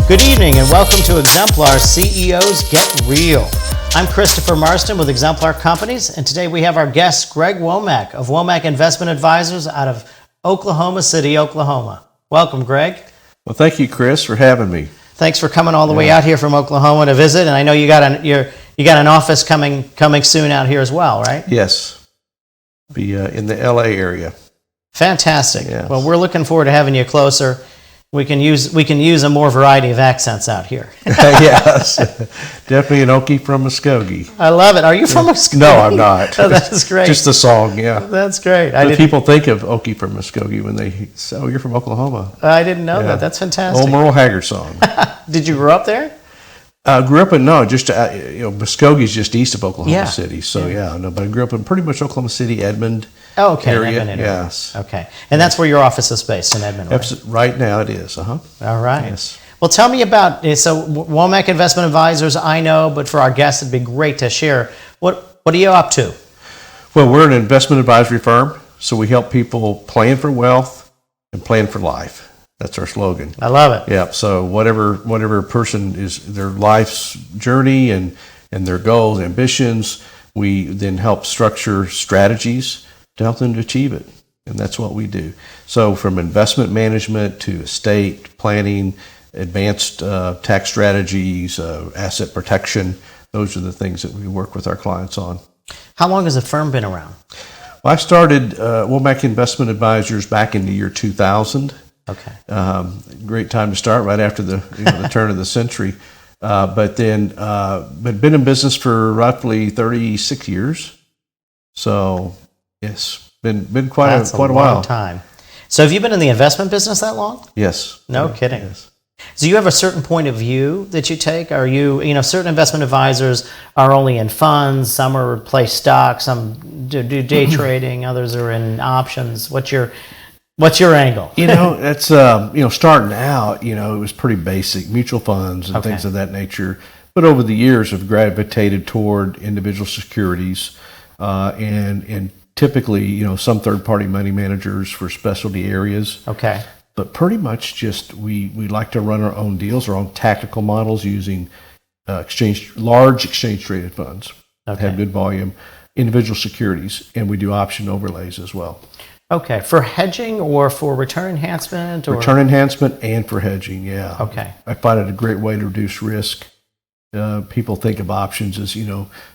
Good evening and welcome to Exemplar CEOs Get Real. I'm Christopher Marston with Exemplar Companies, and today we have our guest Greg Womack of Womack Investment Advisors out of Oklahoma City, Oklahoma. Welcome, Greg. Well, thank you, Chris, for having me. Thanks for coming all the way out here from Oklahoma to visit, and I know you got an office coming soon out here as well, right? Yes, be in the LA area. Fantastic. Yes. Well, we're looking forward to having you closer. We can use a more variety of accents out here. Yes, definitely an Okie from Muskogee. I love it. Are you from Muskogee? No, I'm not. Oh, that's great. Just the song, yeah. That's great. People think of Okie from Muskogee when they say, "Oh, you're from Oklahoma." I didn't know that. That's fantastic. Old Merle Haggard song. Did you grow up there? Grew up in Muskogee's just east of Oklahoma City. So but I grew up in pretty much Oklahoma City, Edmond. Oh, okay. Area. Edmond. Yes. Okay. And that's where your office is based, in Edmond, right? Right now it is. All right. Yes. Well, tell me about, Womack Investment Advisors, I know, but for our guests, it'd be great to share. What are you up to? Well, we're an investment advisory firm, so we help people plan for wealth and plan for life. That's our slogan. I love it. Yeah. So whatever person is their life's journey and their goals, ambitions, we then help structure strategies to help them to achieve it. And that's what we do. So from investment management to estate planning, advanced tax strategies, asset protection, those are the things that we work with our clients on. How long has the firm been around? Well, I started Womack Investment Advisors back in the year 2000. Okay. Great time to start right after the turn of the century. But been in business for roughly 36 years. So yes, been quite a while. Long time. So have you been in the investment business that long? Yes. No kidding. Yes. So you have a certain point of view that you take? Are certain investment advisors are only in funds, some are play stocks, some do day trading, others are in options. What's your angle? That's starting out, it was pretty basic, mutual funds and things of that nature. But over the years have gravitated toward individual securities and typically, some third-party money managers for specialty areas. Okay. But pretty much just we like to run our own deals, our own tactical models using large exchange-traded funds. Okay. Have good volume, individual securities, and we do option overlays as well. Okay. For hedging or for return enhancement? Return enhancement and for hedging, yeah. Okay. I find it a great way to reduce risk. People think of options as,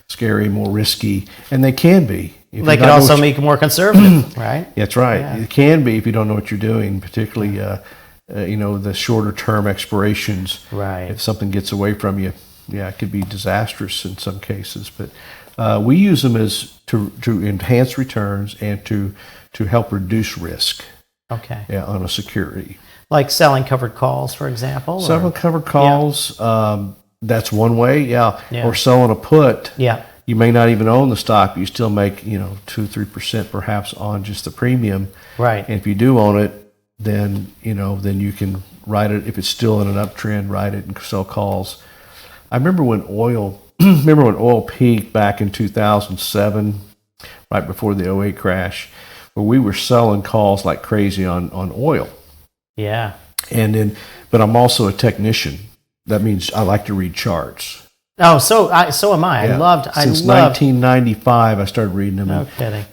scary, more risky, and they can be. They can also make it more conservative, right? That's right. Yeah. It can be if you don't know what you're doing, particularly, the shorter term expirations. Right. If something gets away from you, it could be disastrous in some cases. But we use them as to enhance returns and to help reduce risk. Okay. Yeah, on a security. Like selling covered calls, for example? Selling covered calls, that's one way, Or selling a put. Yeah. You may not even own the stock, but you still make, 2-3% perhaps on just the premium. Right. And if you do own it, then you can write it. If it's still in an uptrend, write it and sell calls. I remember when oil peaked back in 2007, right before the '08 crash, where we were selling calls like crazy on oil. Yeah. But I'm also a technician. That means I like to read charts. Oh, so am I. Yeah. Since 1995, I started reading them. No kidding.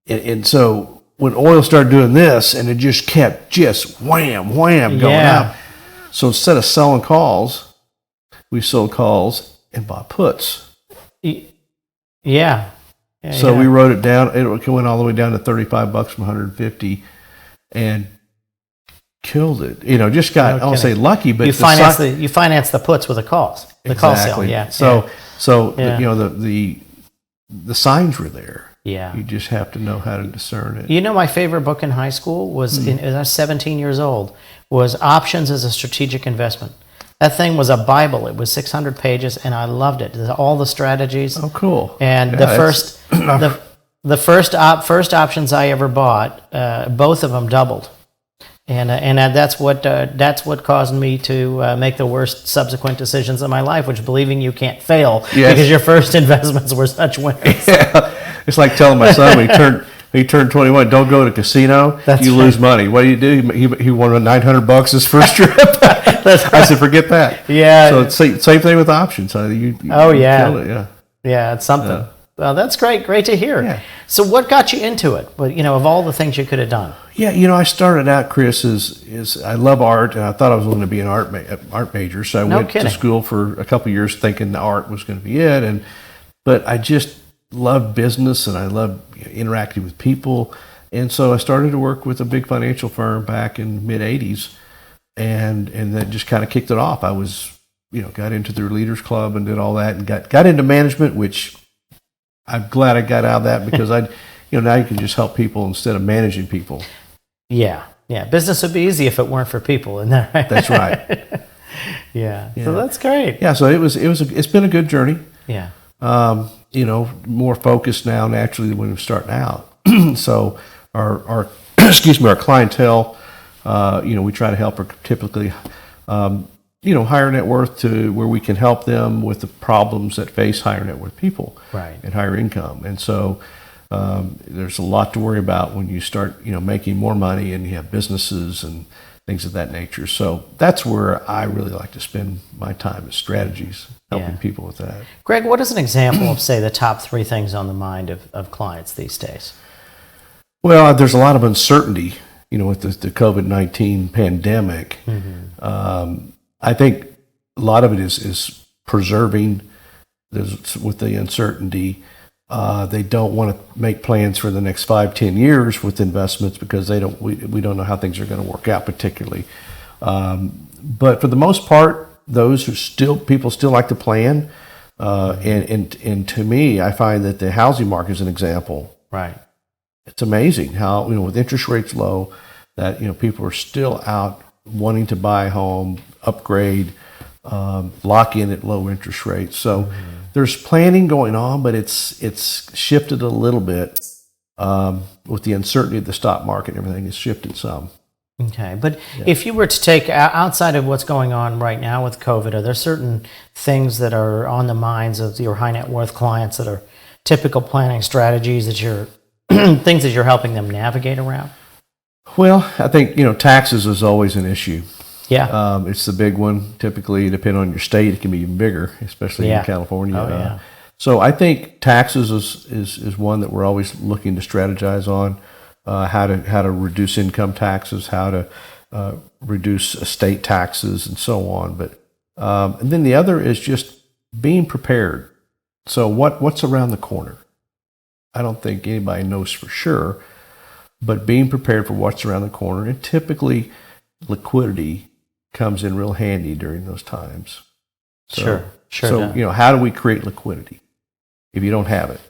And so when oil started doing this, and it just kept wham going up. So instead of selling calls, we sold calls and bought puts. Yeah. So we wrote it down. It went all the way down to $35 from 150, and killed it. Just got, I won't say lucky, but you finance the puts with the calls. The call sale, yeah. So the signs were there. Yeah. You just have to know how to discern it. My favorite book in high school was, I was 17 years old, was Options as a Strategic Investment. That thing was a Bible. It was 600 pages, and I loved it. All the strategies. Oh, cool. And the first options I ever bought, both of them doubled. And that's what caused me to make the worst subsequent decisions in my life, which believing you can't fail because your first investments were such winners. Yeah. It's like telling my son when he he turned 21. Don't go to casino. You lose money. What do? He won $900 his first trip. I said, forget that. Yeah. So it's same thing with options. You killed it, yeah. Yeah, it's something. Well, that's great. Great to hear. Yeah. So what got you into it? But of all the things you could have done. Yeah, I started out, Chris, is I love art, and I thought I was going to be an art major. So I went to school for a couple of years thinking art was going to be it, but I just loved business and I loved interacting with people, and so I started to work with a big financial firm back in mid '80s, and then just kind of kicked it off. I was got into their leaders club and did all that, and got into management, which I'm glad I got out of that because now you can just help people instead of managing people. Yeah. Business would be easy if it weren't for people, isn't that right? That's right. Yeah. So that's great. Yeah. So it's been a good journey. Yeah. More focused now naturally when we're starting out. So our our clientele, we try to help her typically, higher net worth to where we can help them with the problems that face higher net worth people, right, and higher income. And so there's a lot to worry about when you start, making more money and you have businesses and things of that nature. So that's where I really like to spend my time, is strategies, helping people with that. Greg, what is an example of, say, the top 3 things on the mind of clients these days? Well, there's a lot of uncertainty, with the COVID-19 pandemic. I think a lot of it is preserving with the uncertainty. They don't want to make plans for the next 5-10 years with investments because we don't know how things are going to work out particularly. But for the most part, people still like to plan. And to me, I find that the housing market is an example. Right. It's amazing how, with interest rates low, that, people are still out wanting to buy a home, upgrade, lock in at low interest rates. So there's planning going on, but it's shifted a little bit with the uncertainty of the stock market and everything. It's shifted some. Okay, but if you were to take outside of what's going on right now with COVID, are there certain things that are on the minds of your high net worth clients that are typical planning strategies that you're things that you're helping them navigate around? Well, I think taxes is always an issue. Yeah, it's the big one. Typically, depending on your state, it can be even bigger, especially in California. Oh, yeah. So I think taxes is one that we're always looking to strategize on. How to reduce income taxes, how to reduce estate taxes, and so on. But and then the other is just being prepared. So what's around the corner? I don't think anybody knows for sure, but being prepared for what's around the corner, and typically liquidity comes in real handy during those times. Sure. So how do we create liquidity if you don't have it?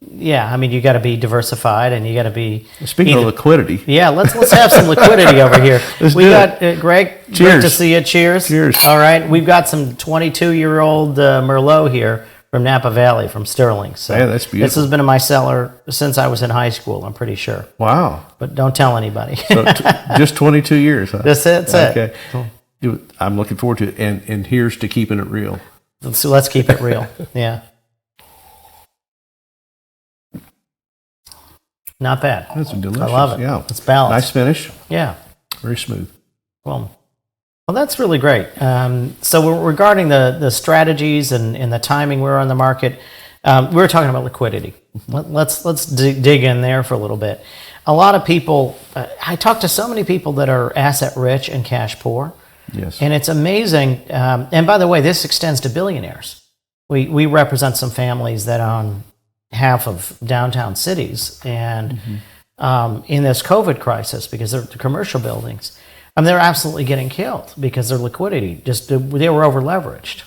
Yeah, I mean, you got to be diversified, and you got to be. Speaking of liquidity, let's have some liquidity over here. We got Greg. Cheers. Great to see you. Cheers. Cheers. All right, we've got some 22-year-old Merlot here from Napa Valley, from Sterling. So yeah, that's beautiful. This has been in my cellar since I was in high school. I'm pretty sure. Wow. But don't tell anybody. So just 22 years. Huh? That's it. Okay. I'm looking forward to it, and here's to keeping it real. So let's keep it real. Yeah. Not bad. That's delicious. I love it. Yeah. It's balanced. Nice finish. Yeah. Very smooth. Well, that's really great. So regarding the strategies and the timing we're on the market, we were talking about liquidity. Let's dig in there for a little bit. A lot of people, I talk to so many people that are asset rich and cash poor. Yes. And it's amazing. And by the way, this extends to billionaires. We represent some families that own half of downtown cities, and in this COVID crisis, because they're the commercial buildings, they're absolutely getting killed because their liquidity they were over leveraged,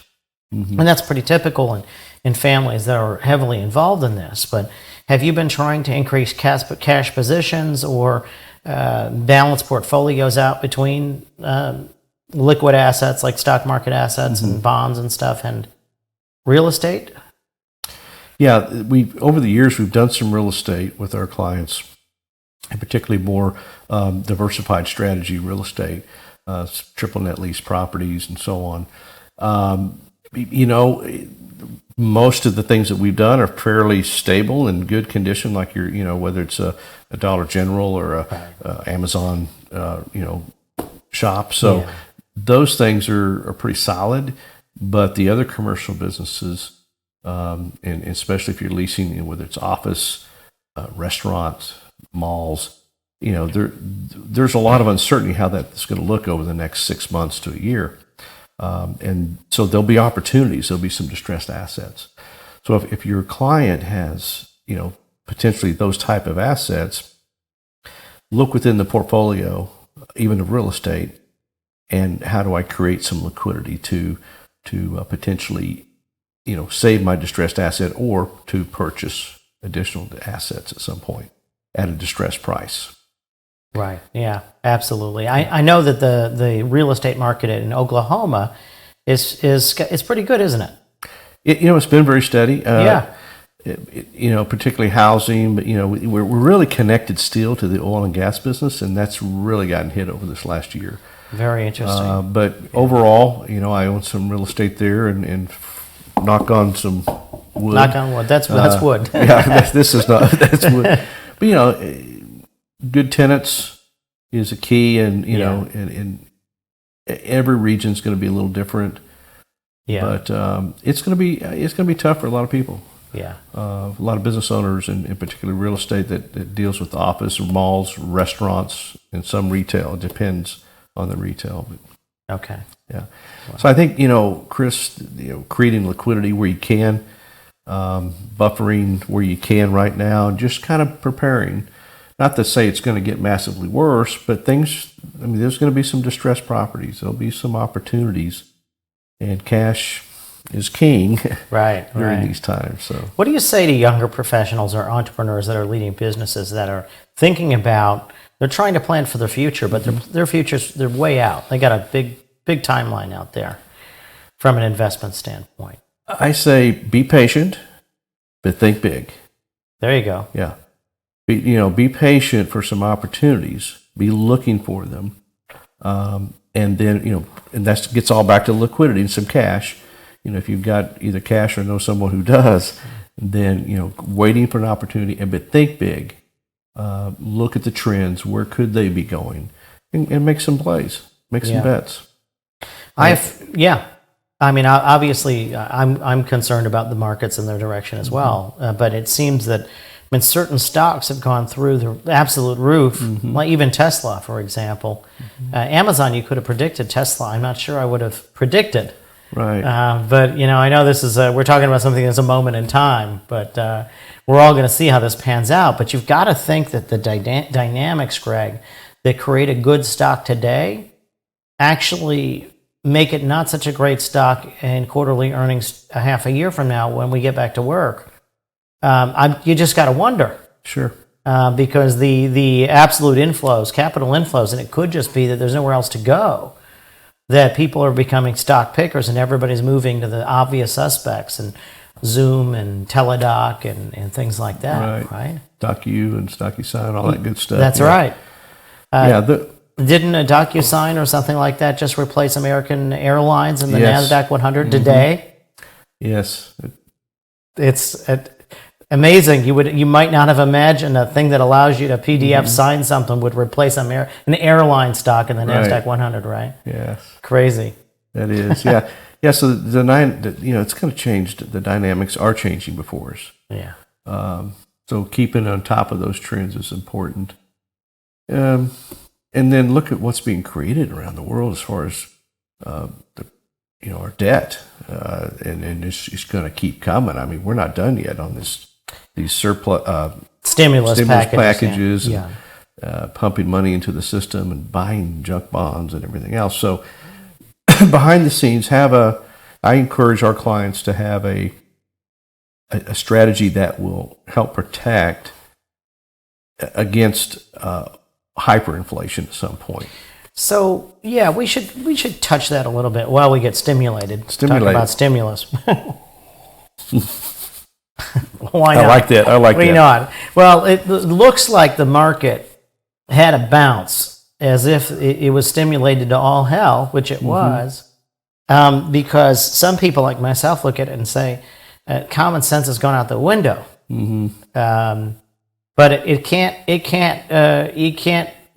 and that's pretty typical in families that are heavily involved in this. But have you been trying to increase cash positions or balance portfolios out between liquid assets like stock market assets and bonds and stuff and real estate? Yeah, over the years we've done some real estate with our clients, and particularly more diversified strategy real estate, triple net lease properties, and so on. most of the things that we've done are fairly stable and good condition, like whether it's a Dollar General or a Amazon, shop. So those things are pretty solid. But the other commercial businesses, and especially if you're leasing, whether it's office, restaurants, malls, there's a lot of uncertainty how that's going to look over the next 6 months to a year. And so there'll be opportunities. There'll be some distressed assets. So if your client has, potentially those type of assets, look within the portfolio, even of real estate, and how do I create some liquidity to potentially, save my distressed asset or to purchase additional assets at some point at a distressed price. Right. Yeah, absolutely. I know that the real estate market in Oklahoma is pretty good, isn't it? It's been very steady. Particularly housing, but we're really connected still to the oil and gas business, and that's really gotten hit over this last year. Very interesting. But overall, I own some real estate there, and knock on some wood. Knock on wood. That's wood. This is not. That's wood. But good tenants is a key, and and every region is going to be a little different. Yeah. But it's going to be tough for a lot of people. Yeah. A lot of business owners, and in particular real estate that deals with office or malls, restaurants, and some retail. It depends on the retail. But, okay. Yeah. Wow. So I think, Chris, creating liquidity where you can, buffering where you can right now, and just kind of preparing. Not to say it's going to get massively worse, but there's going to be some distressed properties. There'll be some opportunities, and cash is king during these times. So, what do you say to younger professionals or entrepreneurs that are leading businesses that are thinking about, they're trying to plan for their future, but their futures, they're way out. They got a big timeline out there from an investment standpoint? I say be patient, but think big. There you go. Yeah. Be patient for some opportunities. Be looking for them. And then, and that gets all back to liquidity and some cash. If you've got either cash or know someone who does, then, waiting for an opportunity, but think big. Look at the trends. Where could they be going? And make some plays. Make some bets. Obviously, I'm concerned about the markets and their direction as well. But it seems that certain stocks have gone through the absolute roof, like even Tesla, for example. Amazon, you could have predicted. Tesla, I'm not sure I would have predicted. Right. But, I know this is, we're talking about something that's a moment in time, but we're all going to see how this pans out. But you've got to think that the dynamics, Greg, that create a good stock today actually make it not such a great stock in quarterly earnings a half a year from now when we get back to work. You just got to wonder. Sure. Because the absolute inflows, capital inflows, and it could just be that there's nowhere else to go, that people are becoming stock pickers and everybody's moving to the obvious suspects and Zoom and Teledoc and things like that, right? DocuU and DocuSign, all that good stuff. That's right. Didn't a DocuSign or something like that just replace American Airlines in the NASDAQ 100 today? Yes. It's amazing. You might not have imagined a thing that allows you to PDF sign something would replace an airline stock in the NASDAQ 100, right? Yes. Crazy. That is, yeah. So it's going to change. The dynamics are changing before us. Yeah. So keeping on top of those trends is important. And then look at what's being created around the world as far as our debt, and it's going to keep coming. We're not done yet on these surplus stimulus packages and pumping money into the system and buying junk bonds and everything else. So behind the scenes, I encourage our clients to have a strategy that will help protect against hyperinflation at some point. So we should touch that a little bit while we get stimulated. Talk about stimulus. Why not? I like that. Why not? Well, it looks like the market had a bounce as if it was stimulated to all hell, which it was, because some people like myself look at it and say, common sense has gone out the window. But you can't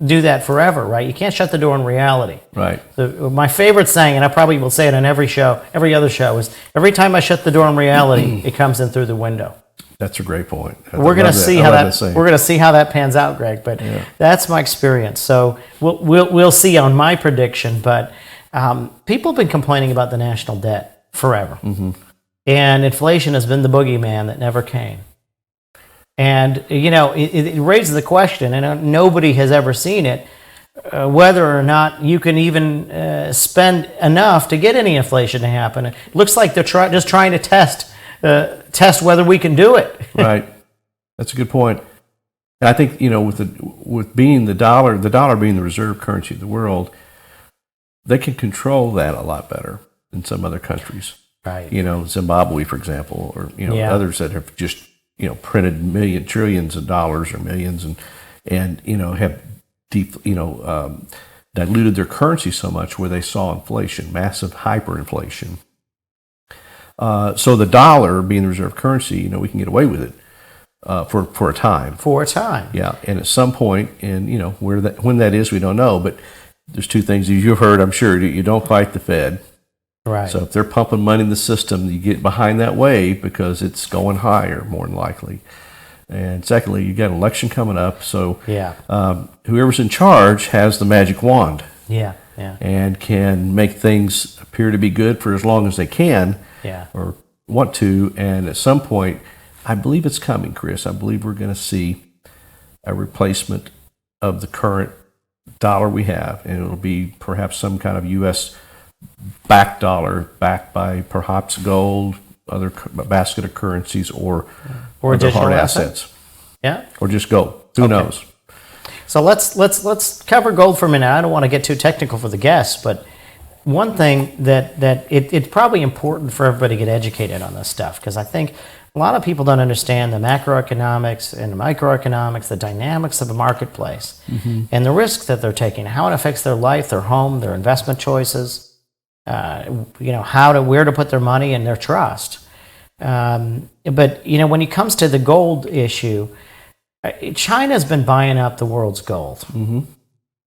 do that forever, right? You can't shut the door on reality. Right. My favorite saying, and I probably will say it on every other show, is every time I shut the door on reality, it comes in through the window. That's a great point. We're going to see how that pans out, Greg. But that's my experience. So we'll see on my prediction. But people have been complaining about the national debt forever, and inflation has been the boogeyman that never came. And it raises the question, and nobody has ever seen it, whether or not you can even spend enough to get any inflation to happen. It looks like they're just trying to test whether we can do it. Right. That's a good point. And I think, with being the dollar being the reserve currency of the world, they can control that a lot better than some other countries. Right. Zimbabwe, for example, or, others that have just, printed trillions of dollars or millions and have diluted their currency so much where they saw inflation, massive hyperinflation. So the dollar being the reserve currency, we can get away with it for a time. For a time. Yeah, and at some point, and when that is, we don't know. But there's two things you've heard, I'm sure. You don't fight the Fed. Right. So if they're pumping money in the system, you get behind that wave because it's going higher, more than likely. And secondly, you got an election coming up, so whoever's in charge has the magic wand. Yeah. And can make things appear to be good for as long as they can. Yeah. Or want to, and at some point, I believe it's coming, Chris. I believe we're going to see a replacement of the current dollar we have, and it'll be perhaps some kind of U.S. backed dollar, backed by perhaps gold, other basket of currencies, or other hard assets. Yeah, or just gold. Who knows? So let's cover gold for a minute. I don't want to get too technical for the guests, but one thing that it's probably important for everybody to get educated on this stuff, because I think a lot of people don't understand the macroeconomics and the microeconomics, the dynamics of the marketplace, and the risks that they're taking, how it affects their life, their home, their investment choices, where to put their money and their trust. But when it comes to the gold issue, China's been buying up the world's gold. And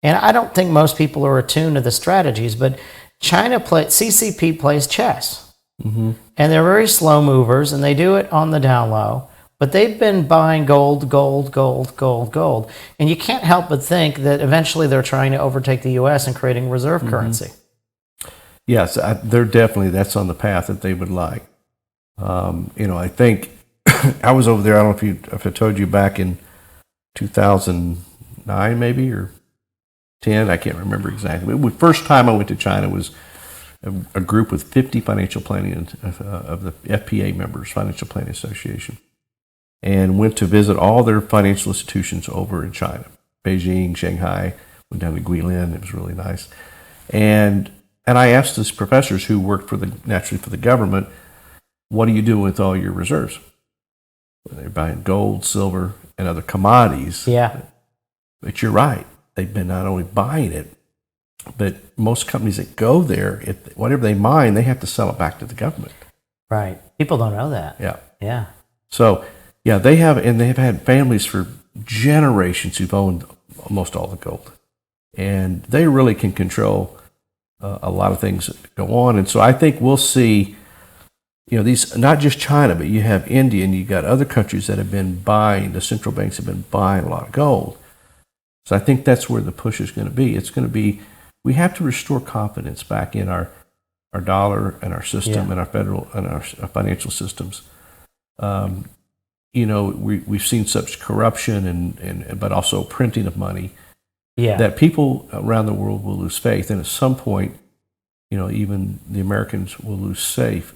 I don't think most people are attuned to the strategies, but CCP plays chess. And they're very slow movers, and they do it on the down low. But they've been buying gold. And you can't help but think that eventually they're trying to overtake the U.S. and creating reserve currency. Yes, they're definitely, that's on the path that they would like. I think I was over there, I don't know if I told you, back in 2009 maybe, or 10, I can't remember exactly. The first time I went to China was a group with 50 financial planning of the FPA members, Financial Planning Association, and went to visit all their financial institutions over in China, Beijing, Shanghai, went down to Guilin. It was really nice. And I asked these professors who worked naturally for the government, what are you doing with all your reserves? Well, they're buying gold, silver, and other commodities. Yeah. But you're right. They've been not only buying it, but most companies that go there, whatever they mine, they have to sell it back to the government. Right. People don't know that. Yeah. Yeah. So, they have had families for generations who've owned almost all the gold. And they really can control a lot of things that go on. And so I think we'll see, these, not just China, but you have India and you've got other countries that have been buying, the central banks have been buying a lot of gold. So I think that's where the push is going to be. It's going to be, we have to restore confidence back in our dollar and our system and our federal and our financial systems. We've seen such corruption and but also printing of money that people around the world will lose faith. And at some point, even the Americans will lose faith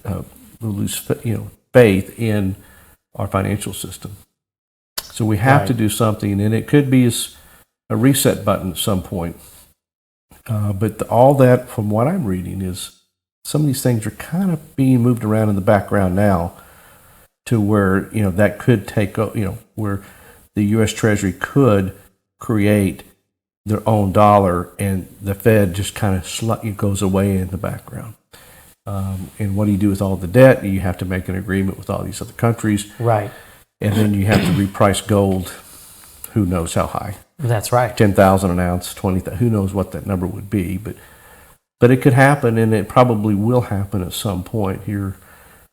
in our financial system. So we have to do something, and it could be a reset button at some point. But all that, from what I'm reading, is some of these things are kind of being moved around in the background now to where, that could take, where the U.S. Treasury could create their own dollar and the Fed just kind of goes away in the background. And what do you do with all the debt? You have to make an agreement with all these other countries. Right. And then you have to reprice gold, who knows how high. That's right. 10,000 an ounce, 20,000, who knows what that number would be. But it could happen, and it probably will happen at some point here,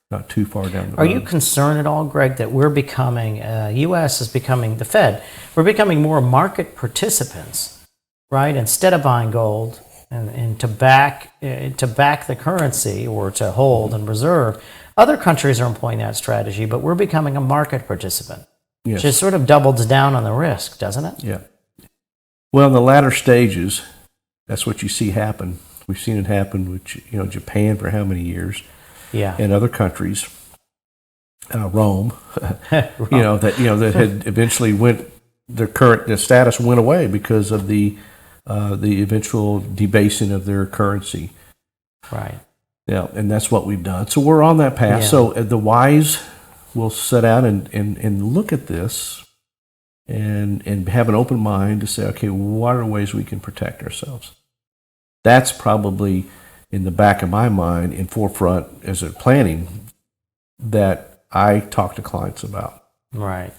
not too far down the road. Are you concerned at all, Greg, that we're becoming, U.S. is becoming, the Fed, we're becoming more market participants, right? Instead of buying gold and to back the currency or to hold and reserve, other countries are employing that strategy, but we're becoming a market participant. Yes. Which sort of doubles down on the risk, doesn't it? Yeah. Well, in the latter stages, that's what you see happen. We've seen it happen with Japan for how many years? Yeah. And other countries, Rome, that had eventually the status went away because of the eventual debasing of their currency. Right. Yeah, and that's what we've done. So we're on that path. Yeah. So the wise will sit down and look at this and have an open mind to say, okay, what are ways we can protect ourselves? That's probably in the back of my mind, in forefront as a planning, that I talk to clients about. Right.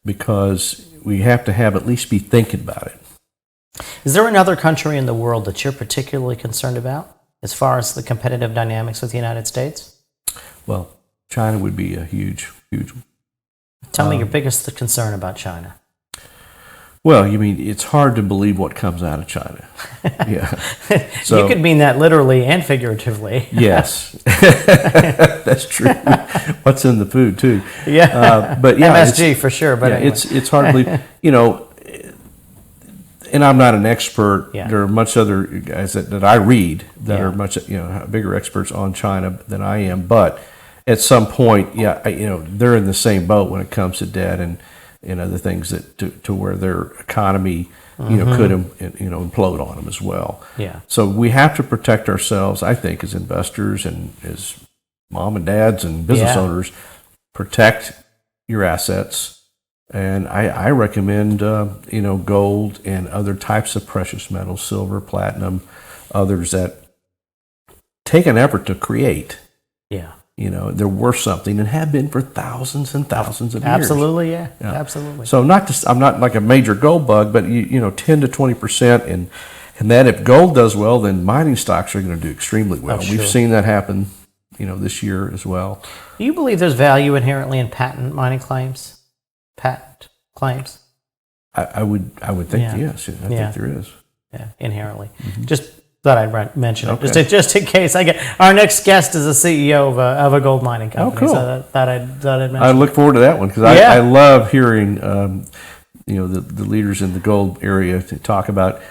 Because we have to at least be thinking about it. Is there another country in the world that you're particularly concerned about as far as the competitive dynamics with the United States? Well, China would be a huge. Tell me your biggest concern about China. Well, you mean it's hard to believe what comes out of China. Yeah. So, you could mean that literally and figuratively. Yes, that's true. What's in the food too? Yeah, but yeah, MSG for sure. But yeah, anyway. it's hard to believe. And I'm not an expert. Yeah. There are much other guys that I read that are much bigger experts on China than I am. But at some point, they're in the same boat when it comes to debt and other things that to where their economy could implode on them as well. Yeah. So we have to protect ourselves, I think, as investors and as mom and dads and business owners. Protect your assets. And I recommend, gold and other types of precious metals, silver, platinum, others that take an effort to create. Yeah. They're worth something and have been for thousands and thousands of years. Absolutely, yeah. Absolutely. So I'm not like a major gold bug, but 10 to 20%, and that if gold does well, then mining stocks are going to do extremely well. Sure. We've seen that happen, this year as well. Do you believe there's value inherently in patent mining claims? Patent claims? I would think yes. I think there is. Yeah, inherently. Mm-hmm. Just thought I'd mention it, just in case. Our next guest is a CEO of a gold mining company. Oh, cool. So thought I'd mention. I look forward to that one because I love hearing the leaders in the gold area to talk about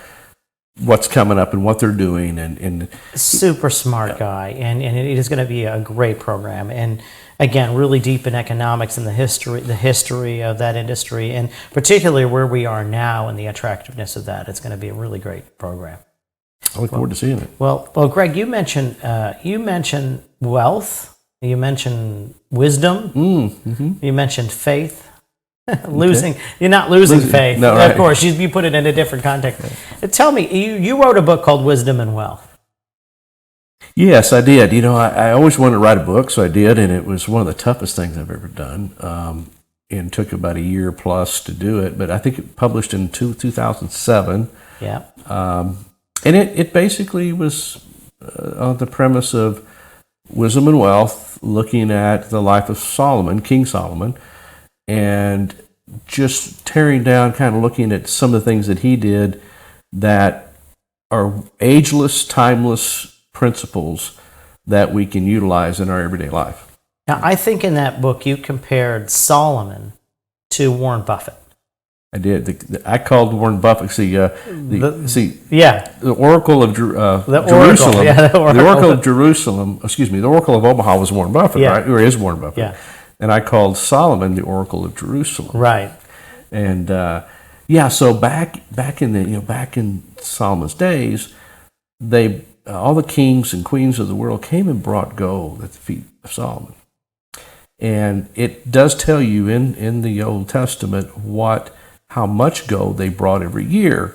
what's coming up and what they're doing and super smart guy, and it is going to be a great program. And again, really deep in economics and the history of that industry, and particularly where we are now and the attractiveness of that. It's going to be a really great program. I look forward to seeing it. Well, Greg, you mentioned wealth, you mentioned wisdom, you mentioned faith. You're not losing faith. No, right. Of course, you put it in a different context. Tell me, you wrote a book called Wisdom and Wealth. Yes, I did. I always wanted to write a book, so I did, and it was one of the toughest things I've ever done. And took about a year plus to do it, but I think it published in 2007. Yeah. And it basically was on the premise of wisdom and wealth, looking at the life of Solomon, King Solomon, and just tearing down, kind of looking at some of the things that he did that are ageless, timeless principles that we can utilize in our everyday life. Now, I think in that book you compared Solomon to Warren Buffett. I did. I called Warren Buffett. The Oracle of Jerusalem. The Oracle of Jerusalem. Excuse me. The Oracle of Omaha was Warren Buffett, right? Or is Warren Buffett? Yeah. And I called Solomon the Oracle of Jerusalem. Right. And so back in Solomon's days, all the kings and queens of the world came and brought gold at the feet of Solomon. And it does tell you in the Old Testament how much gold they brought every year.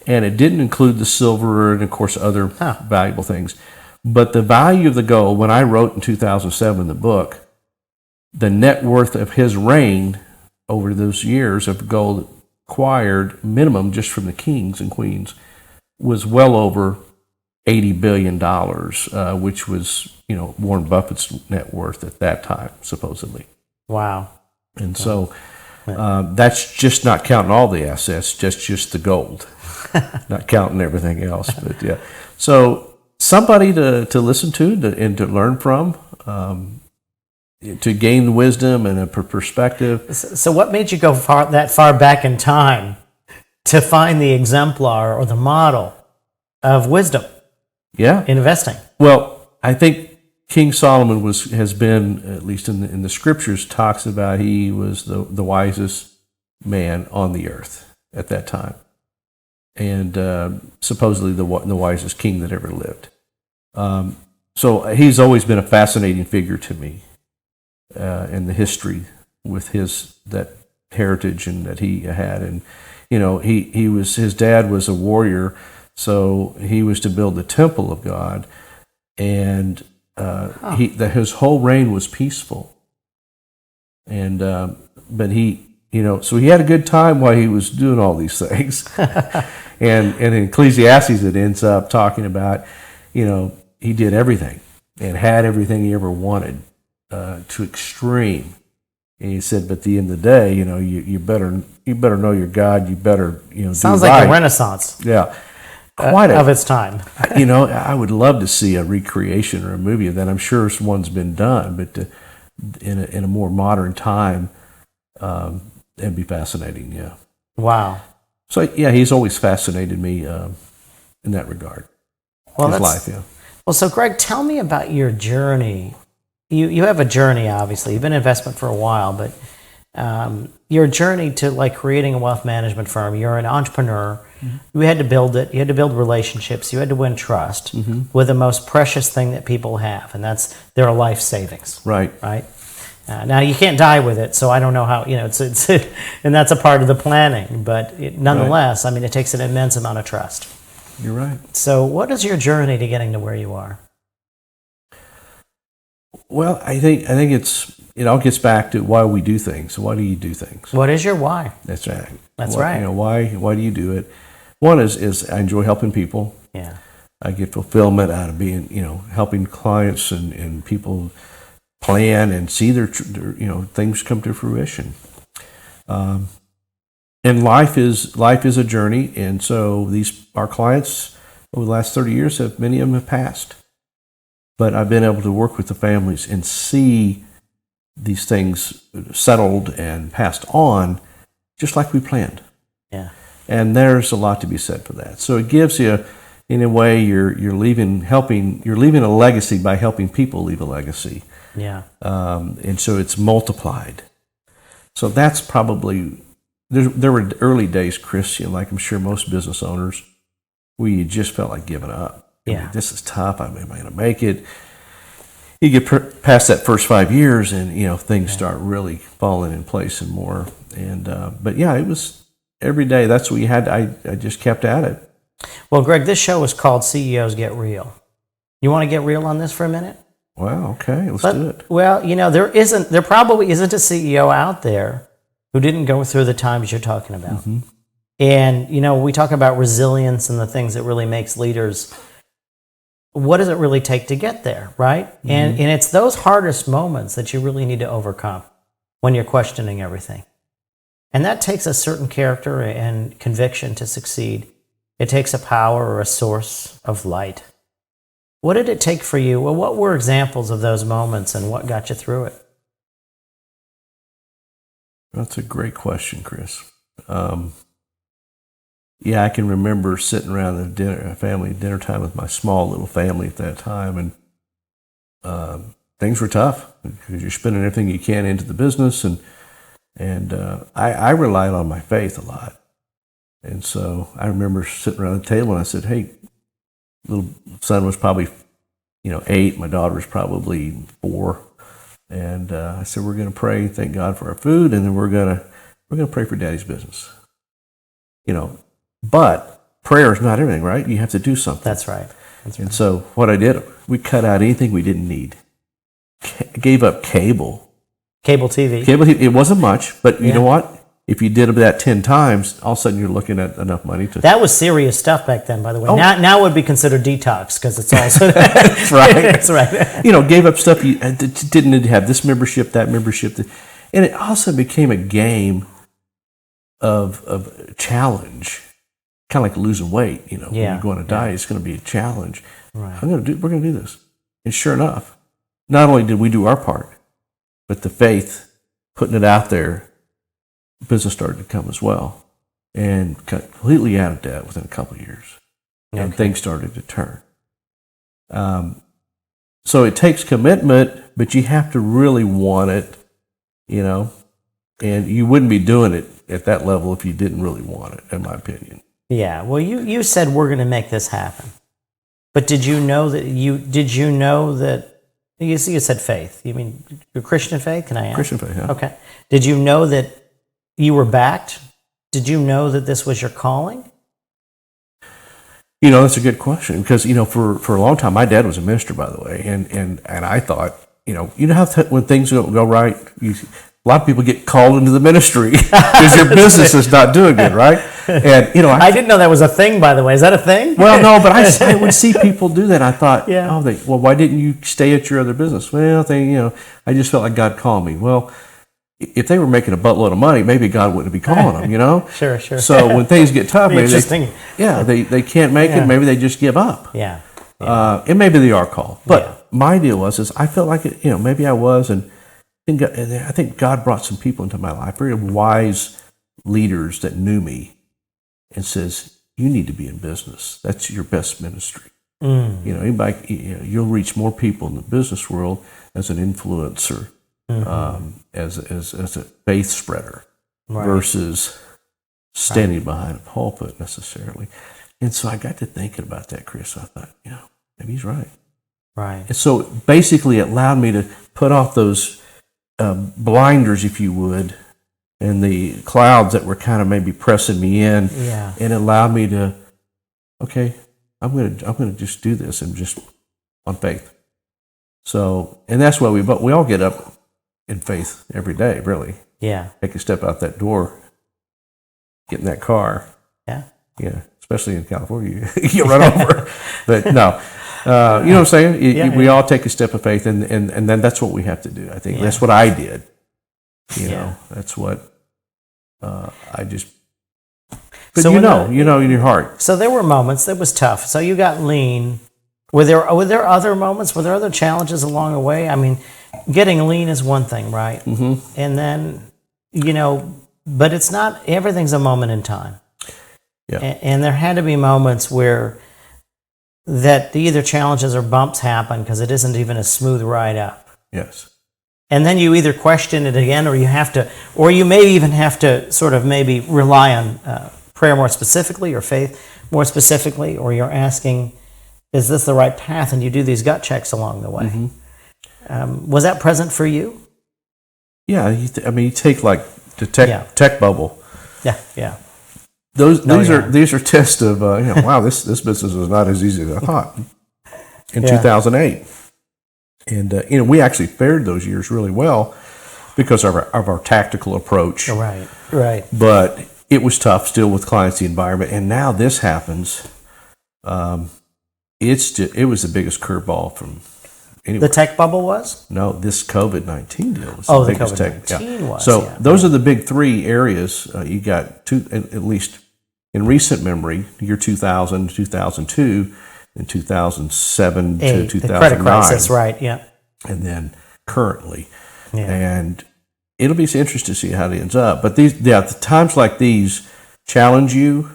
And it didn't include the silver and, of course, other valuable things. But the value of the gold, when I wrote in 2007 the book, the net worth of his reign over those years of gold acquired, minimum just from the kings and queens, was well over $80 billion, which was, Warren Buffett's net worth at that time, supposedly. Wow. And so that's just not counting all the assets, just the gold, not counting everything else. But yeah, so somebody to listen to and to learn from, to gain wisdom and a perspective. So what made you go that far back in time to find the exemplar or the model of wisdom? Yeah, in investing. Well, I think King Solomon has been, at least in the scriptures, talks about he was the wisest man on the earth at that time, and supposedly the wisest king that ever lived. So he's always been a fascinating figure to me in the history with that heritage and that he had, and his dad was a warrior. So he was to build the temple of God, and his whole reign was peaceful. And but so he had a good time while he was doing all these things. and in Ecclesiastes, it ends up talking about, he did everything and had everything he ever wanted to extreme. And he said, but at the end of the day, you better know your God. You better sounds do like right. a Renaissance. Yeah. Of its time. I would love to see a recreation or a movie of that. I'm sure one's been done, but in a more modern time, it'd be fascinating. Yeah. Wow. So yeah, he's always fascinated me in that regard. Well, his life. Yeah. Well, so Greg, tell me about your journey. You have a journey, obviously. You've been in investment for a while, but your journey to creating a wealth management firm. You're an entrepreneur. Mm-hmm. You had to build it. You had to build relationships. You had to win trust with the most precious thing that people have, and that's their life savings. Right. Right. Now you can't die with it, so I don't know how. It's and that's a part of the planning. But nonetheless, right. It takes an immense amount of trust. You're right. So, what is your journey to getting to where you are? Well, I think it all gets back to why we do things. Why do you do things? What is your why? That's right. That's right. Why do you do it? One is I enjoy helping people. Yeah. I get fulfillment out of being, helping clients and people plan and see their things come to fruition. And life is a journey, and so our clients over the last 30 years many of them have passed. But I've been able to work with the families and see these things settled and passed on just like we planned. Yeah. And there's a lot to be said for that. So it gives you, in a way, you're leaving a legacy by helping people leave a legacy. Yeah. And so it's multiplied. So that's probably, there were early days, Chris, like I'm sure most business owners, where you just felt like giving up. Yeah. This is tough. Am I going to make it? You get past that first 5 years, and things start really falling in place and more. And but yeah, it was every day. That's what you had. I just kept at it. Well, Greg, this show is called CEOs Get Real. You want to get real on this for a minute? Wow. Okay, let's do it. Well, there probably isn't a CEO out there who didn't go through the times you're talking about. Mm-hmm. And we talk about resilience and the things that really makes leaders. What does it really take to get there, right? Mm-hmm. And it's those hardest moments that you really need to overcome when you're questioning everything. And that takes a certain character and conviction to succeed. It takes a power or a source of light. What did it take for you? Well, what were examples of those moments and what got you through it? That's a great question, Chris. Yeah, I can remember sitting around family dinner time with my small little family at that time, and things were tough because you're spending everything you can into the business, and I relied on my faith a lot. And so I remember sitting around the table and I said, "Hey, little son was probably 8, my daughter was probably 4, and I said, we're going to pray, thank God for our food, and then we're going to pray for Daddy's business." But prayer is not everything, right? You have to do something. That's right. And so what I did, we cut out anything we didn't need. Gave up cable. Cable TV. Cable TV. It wasn't much, but you know what? If you did that 10 times, all of a sudden you're looking at enough money to... That was serious stuff back then, by the way. Oh. Now it would be considered detox because it's also... That's right. That's right. Gave up stuff you didn't need to have, this membership, that membership. And it also became a game of challenge, kind of like losing weight. When you go on a diet, it's going to be a challenge. Right. We're going to do this. And sure enough, not only did we do our part, but the faith, putting it out there, business started to come as well, and completely out of debt within a couple of years, and things started to turn. So it takes commitment, but you have to really want it, and you wouldn't be doing it at that level if you didn't really want it, in my opinion. Yeah. Well, you said we're going to make this happen, but did you know that you said faith? You mean your Christian faith? Can I ask? Christian faith, yeah. Okay. Did you know that you were backed? Did you know that this was your calling? That's a good question because, for a long time, my dad was a minister, by the way. And I thought, how when things don't go right, a lot of people get called into the ministry because your business is not doing good, right? And, I didn't know that was a thing, by the way. Is that a thing? Well, no, but I would see people do that. I thought, why didn't you stay at your other business? Well, I just felt like God called me. Well, if they were making a buttload of money, maybe God wouldn't be calling them, Sure. So when things get tough, maybe they can't make it. Maybe they just give up. Yeah. And maybe they are called. But my deal is I felt like it, maybe I was, and I think God brought some people into my life, very wise leaders that knew me, and says, you need to be in business. That's your best ministry. You'll reach more people in the business world as an influencer. As a faith spreader versus standing behind a pulpit necessarily. And so I got to thinking about that, Chris. I thought, maybe he's right. Right. And so basically it allowed me to put off those blinders, if you would, and the clouds that were kind of maybe pressing me in, and allowed me to, I'm gonna just do this and just on faith. So, and that's why we all get up in faith every day, really. Yeah. Take a step out that door, get in that car. Yeah. Yeah. Especially in California, you run over. But no, you know what I'm saying? We all take a step of faith, and then that's what we have to do. I think that's what I did. That's what I just. But so in your heart. So there were moments that was tough. So you got lean. Were there other moments? Were there other challenges along the way? I mean, getting lean is one thing, right? Mm-hmm. And then, but it's not, everything's a moment in time. Yeah. And there had to be moments where that either challenges or bumps happen because it isn't even a smooth ride up. Yes. And then you either question it again, or you may even have to sort of maybe rely on prayer more specifically or faith more specifically, or you're asking, is this the right path? And you do these gut checks along the way. Mm-hmm. Was that present for you? Yeah, you take like the tech bubble. Yeah. These are tests of wow, this business is not as easy as I thought. In 2008, and we actually fared those years really well because of our tactical approach. Right. But it was tough still with clients, the environment, and now this happens. It was the biggest curveball from anywhere. The tech bubble was? No, this COVID-19 deal was the biggest COVID-19 was. So those are the big three areas. You got two, at least in recent memory, year 2000 to 2002, and 2007 to 2009. The credit crisis, right, yeah. And then currently. Yeah. And it'll be interesting to see how it ends up. But the times like these challenge you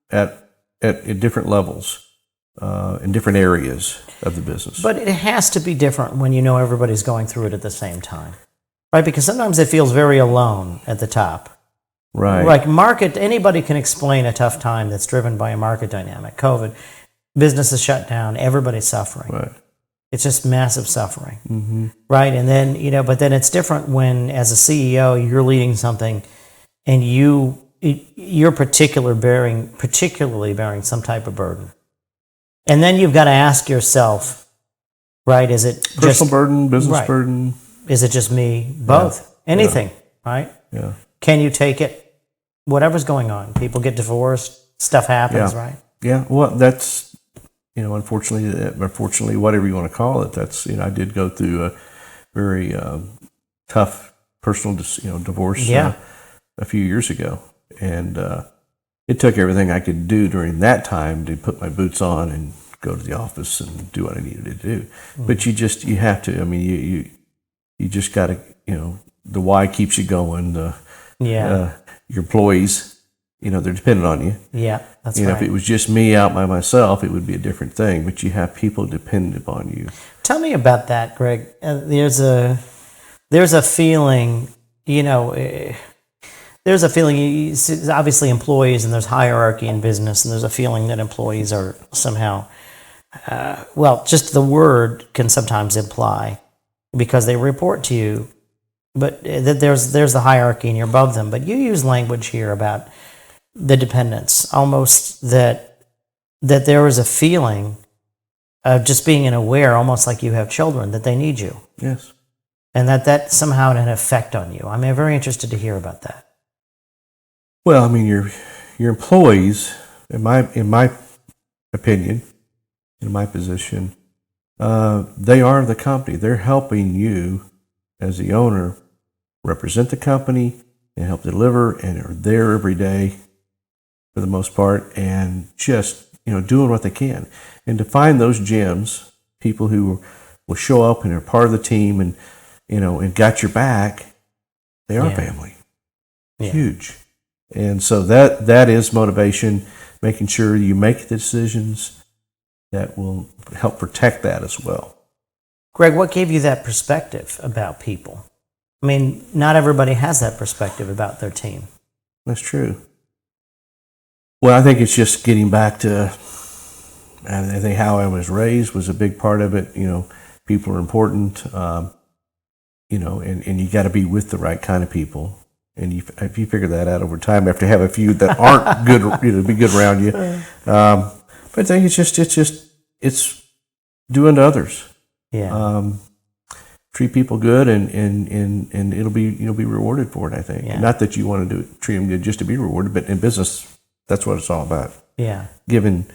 at different levels. In different areas of the business. But it has to be different when you know everybody's going through it at the same time, right? Because sometimes it feels very alone at the top. Right. Like anybody can explain a tough time that's driven by a market dynamic. COVID, business is shut down, everybody's suffering. Right. It's just massive suffering, mm-hmm. right? And then, but then it's different when, as a CEO, you're leading something and you're particularly bearing some type of burden. And then you've got to ask yourself, right? Is it personal burden, business burden? Is it just me? Both. Anything, right? Yeah. Can you take it? Whatever's going on. People get divorced. Stuff happens, right? Yeah. Well, that's, unfortunately, whatever you want to call it, that's, I did go through a very tough personal, divorce a few years ago. And it took everything I could do during that time to put my boots on and go to the office and do what I needed to do. Mm-hmm. But you have to, you just got to, the why keeps you going. Your employees, they're dependent on you. Yeah, that's right. If it was just me out by myself, it would be a different thing. But you have people dependent upon you. Tell me about that, Greg. There's a feeling, there's a feeling, obviously employees, and there's hierarchy in business, and there's a feeling that employees are somehow, just the word can sometimes imply, because they report to you, but that there's the hierarchy and you're above them. But you use language here about the dependence, almost that there is a feeling of just being aware, almost like you have children, that they need you. Yes. And that somehow had an effect on you. I'm very interested to hear about that. Well, your employees, in my opinion, in my position, they are the company. They're helping you as the owner represent the company and help deliver, and are there every day for the most part, and just doing what they can. And to find those gems, people who will show up and are part of the team and and got your back, they are family. Huge. And so that is motivation, making sure you make the decisions that will help protect that as well. Greg, what gave you that perspective about people? Not everybody has that perspective about their team. That's true. Well, I think it's just getting back to, I think how I was raised was a big part of it. People are important, and you got to be with the right kind of people. And if you figure that out over time, after you have a few that aren't good, be good around you. But I think it's doing to others. Yeah. Treat people good, and you'll be rewarded for it. I think. Yeah. Not that you want to treat them good just to be rewarded, but in business, that's what it's all about. Yeah. Giving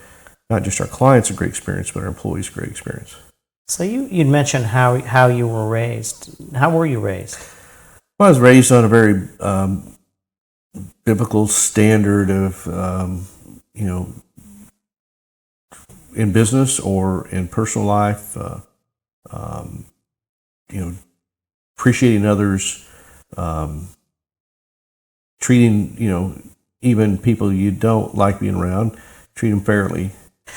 not just our clients a great experience, but our employees a great experience. So you'd mentioned how you were raised. How were you raised? Well, I was raised on a very biblical standard of, in business or in personal life, appreciating others, treating, even people you don't like being around, treat them fairly.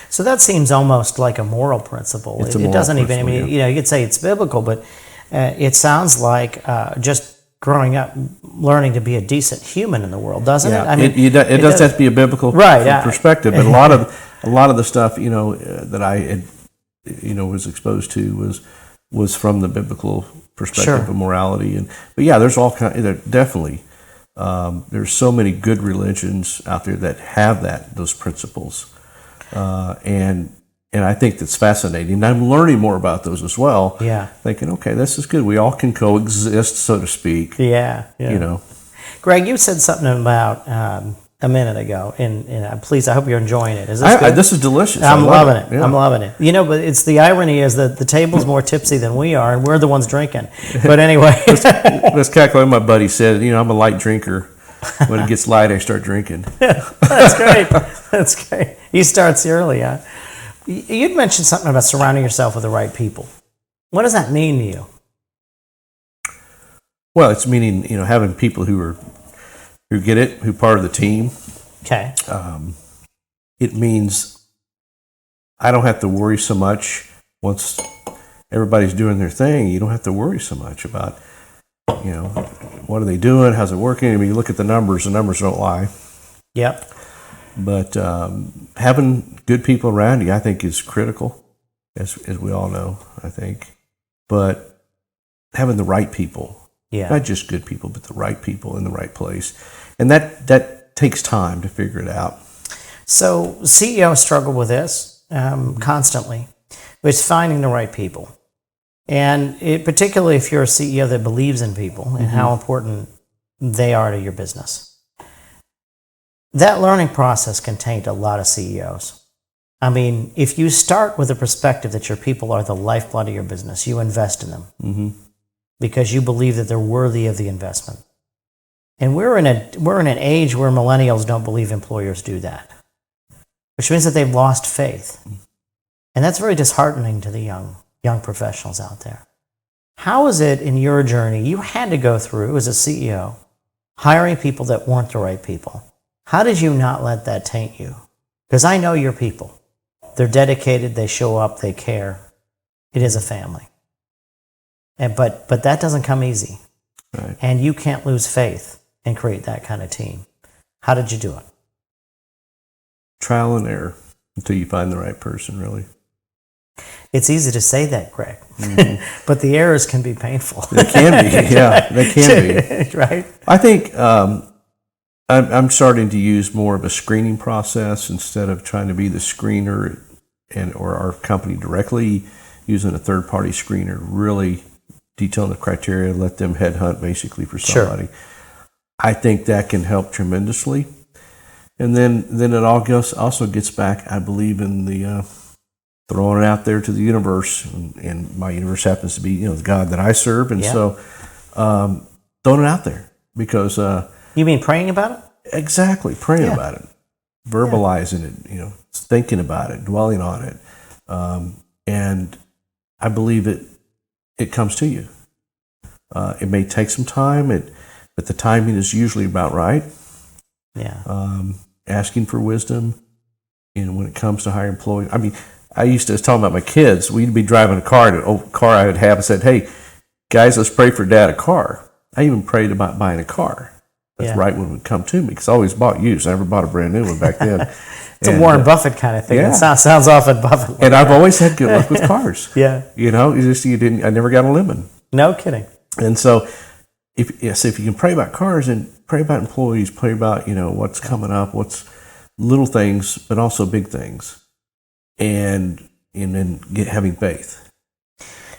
So that seems almost like a moral principle. It doesn't even, you could say it's biblical, but it sounds like just growing up, learning to be a decent human in the world, doesn't it? It does have to be a biblical perspective, but a lot of the stuff that I had, was exposed to was from the biblical perspective of morality, but there's all kind. Definitely, there's so many good religions out there that have those principles, and I think that's fascinating. And I'm learning more about those as well. Yeah. Thinking, okay, this is good. We all can coexist, so to speak. Yeah. Greg, you said something about a minute ago, and please, I hope you're enjoying it. Is this good? This is delicious. I'm loving it. Yeah. I'm loving it. But it's the irony is that the table's more tipsy than we are, and we're the ones drinking. But anyway. That's kind of like my buddy said. I'm a light drinker. When it gets light, I start drinking. That's great. That's great. He starts early, huh? You'd mentioned something about surrounding yourself with the right people. What does that mean to you? Well, it's meaning, having people who get it, who are part of the team. Okay. It means I don't have to worry so much once everybody's doing their thing. You don't have to worry so much about, what are they doing? How's it working? You look at the numbers don't lie. Yep. But having good people around you, I think, is critical, as we all know, I think. But having the right people, not just good people, but the right people in the right place. And that takes time to figure it out. So CEOs struggle with this. constantly, is finding the right people. And particularly if you're a CEO that believes in people and how important they are to your business. That learning process can taint a lot of CEOs. I mean, if you start with the perspective that your people are the lifeblood of your business, you invest in them because you believe that they're worthy of the investment. And we're in an age where millennials don't believe employers do that, which means that they've lost faith. And that's very disheartening to the young professionals out there. How is it in your journey you had to go through as a CEO, hiring people that weren't the right people? How did you not let that taint you? Because I know your people. They're dedicated, they show up, they care. It is a family. But that doesn't come easy. Right. And you can't lose faith and create that kind of team. How did you do it? Trial and error until you find the right person, really. It's easy to say that, Greg, but the errors can be painful. They can be, yeah, they can be. Right? I think I'm starting to use more of a screening process instead of trying to be the screener or our company directly, using a third-party screener, really detailing the criteria, let them headhunt basically for somebody. Sure. I think that can help tremendously. And then it also gets back, I believe, in the throwing it out there to the universe, and my universe happens to be the God that I serve, and so throwing it out there because you mean praying about it? Exactly, praying about it, verbalizing it, thinking about it, dwelling on it, and I believe it comes to you. It may take some time, but the timing is usually about right. Yeah. Asking for wisdom, when it comes to hiring employees. I mean, I was talking about my kids. We'd be driving a car, and a car I would have, and said, "Hey, guys, let's pray for Dad a car." I even prayed about buying a car. That's right when it would come to me, because I always bought used. I never bought a brand new one back then. It's a Warren Buffett kind of thing. Yeah. It sounds often Buffett. And I've always had good luck with cars. Yeah. I never got a lemon. No kidding. And so, if you can pray about cars and pray about employees, pray about what's coming up, what's little things, but also big things, and then having faith,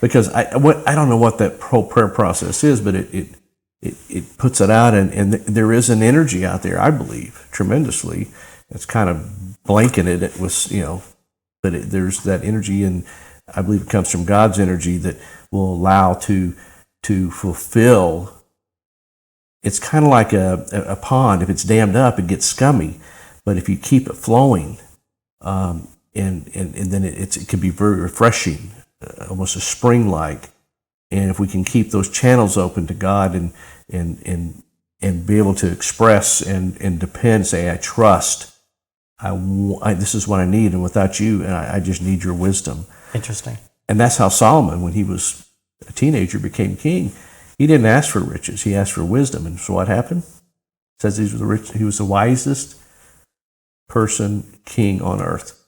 because I don't know what that whole prayer process is, but it puts it out, and there is an energy out there, I believe, tremendously. It's kind of blanketed it with but there's that energy, and I believe it comes from God's energy that will allow to fulfill. It's kind of like a pond. If it's dammed up, it gets scummy, but if you keep it flowing, and then it can be very refreshing, almost a spring-like. And if we can keep those channels open to God and be able to express and depend, say, I trust, this is what I need, and without you, and I just need your wisdom. Interesting. And that's how Solomon, when he was a teenager, became king. He didn't ask for riches; he asked for wisdom. And so what happened? It says he was the wisest king on earth,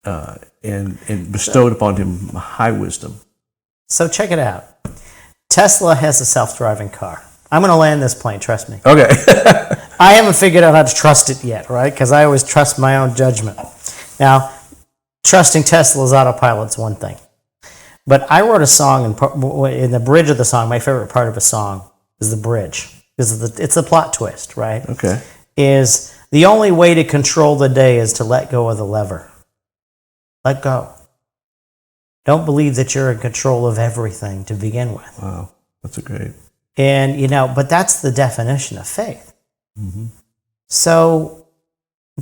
and bestowed upon him high wisdom. So check it out. Tesla has a self-driving car. I'm going to land this plane, trust me. Okay. I haven't figured out how to trust it yet, right? Because I always trust my own judgment. Now, trusting Tesla's autopilot's one thing. But I wrote a song, in the bridge of the song, my favorite part of a song is the bridge. It's the plot twist, right? Okay. Is the only way to control the day is to let go of the lever. Let go. Don't believe that you're in control of everything to begin with. Wow, that's a great. And, but that's the definition of faith. Mm-hmm. So,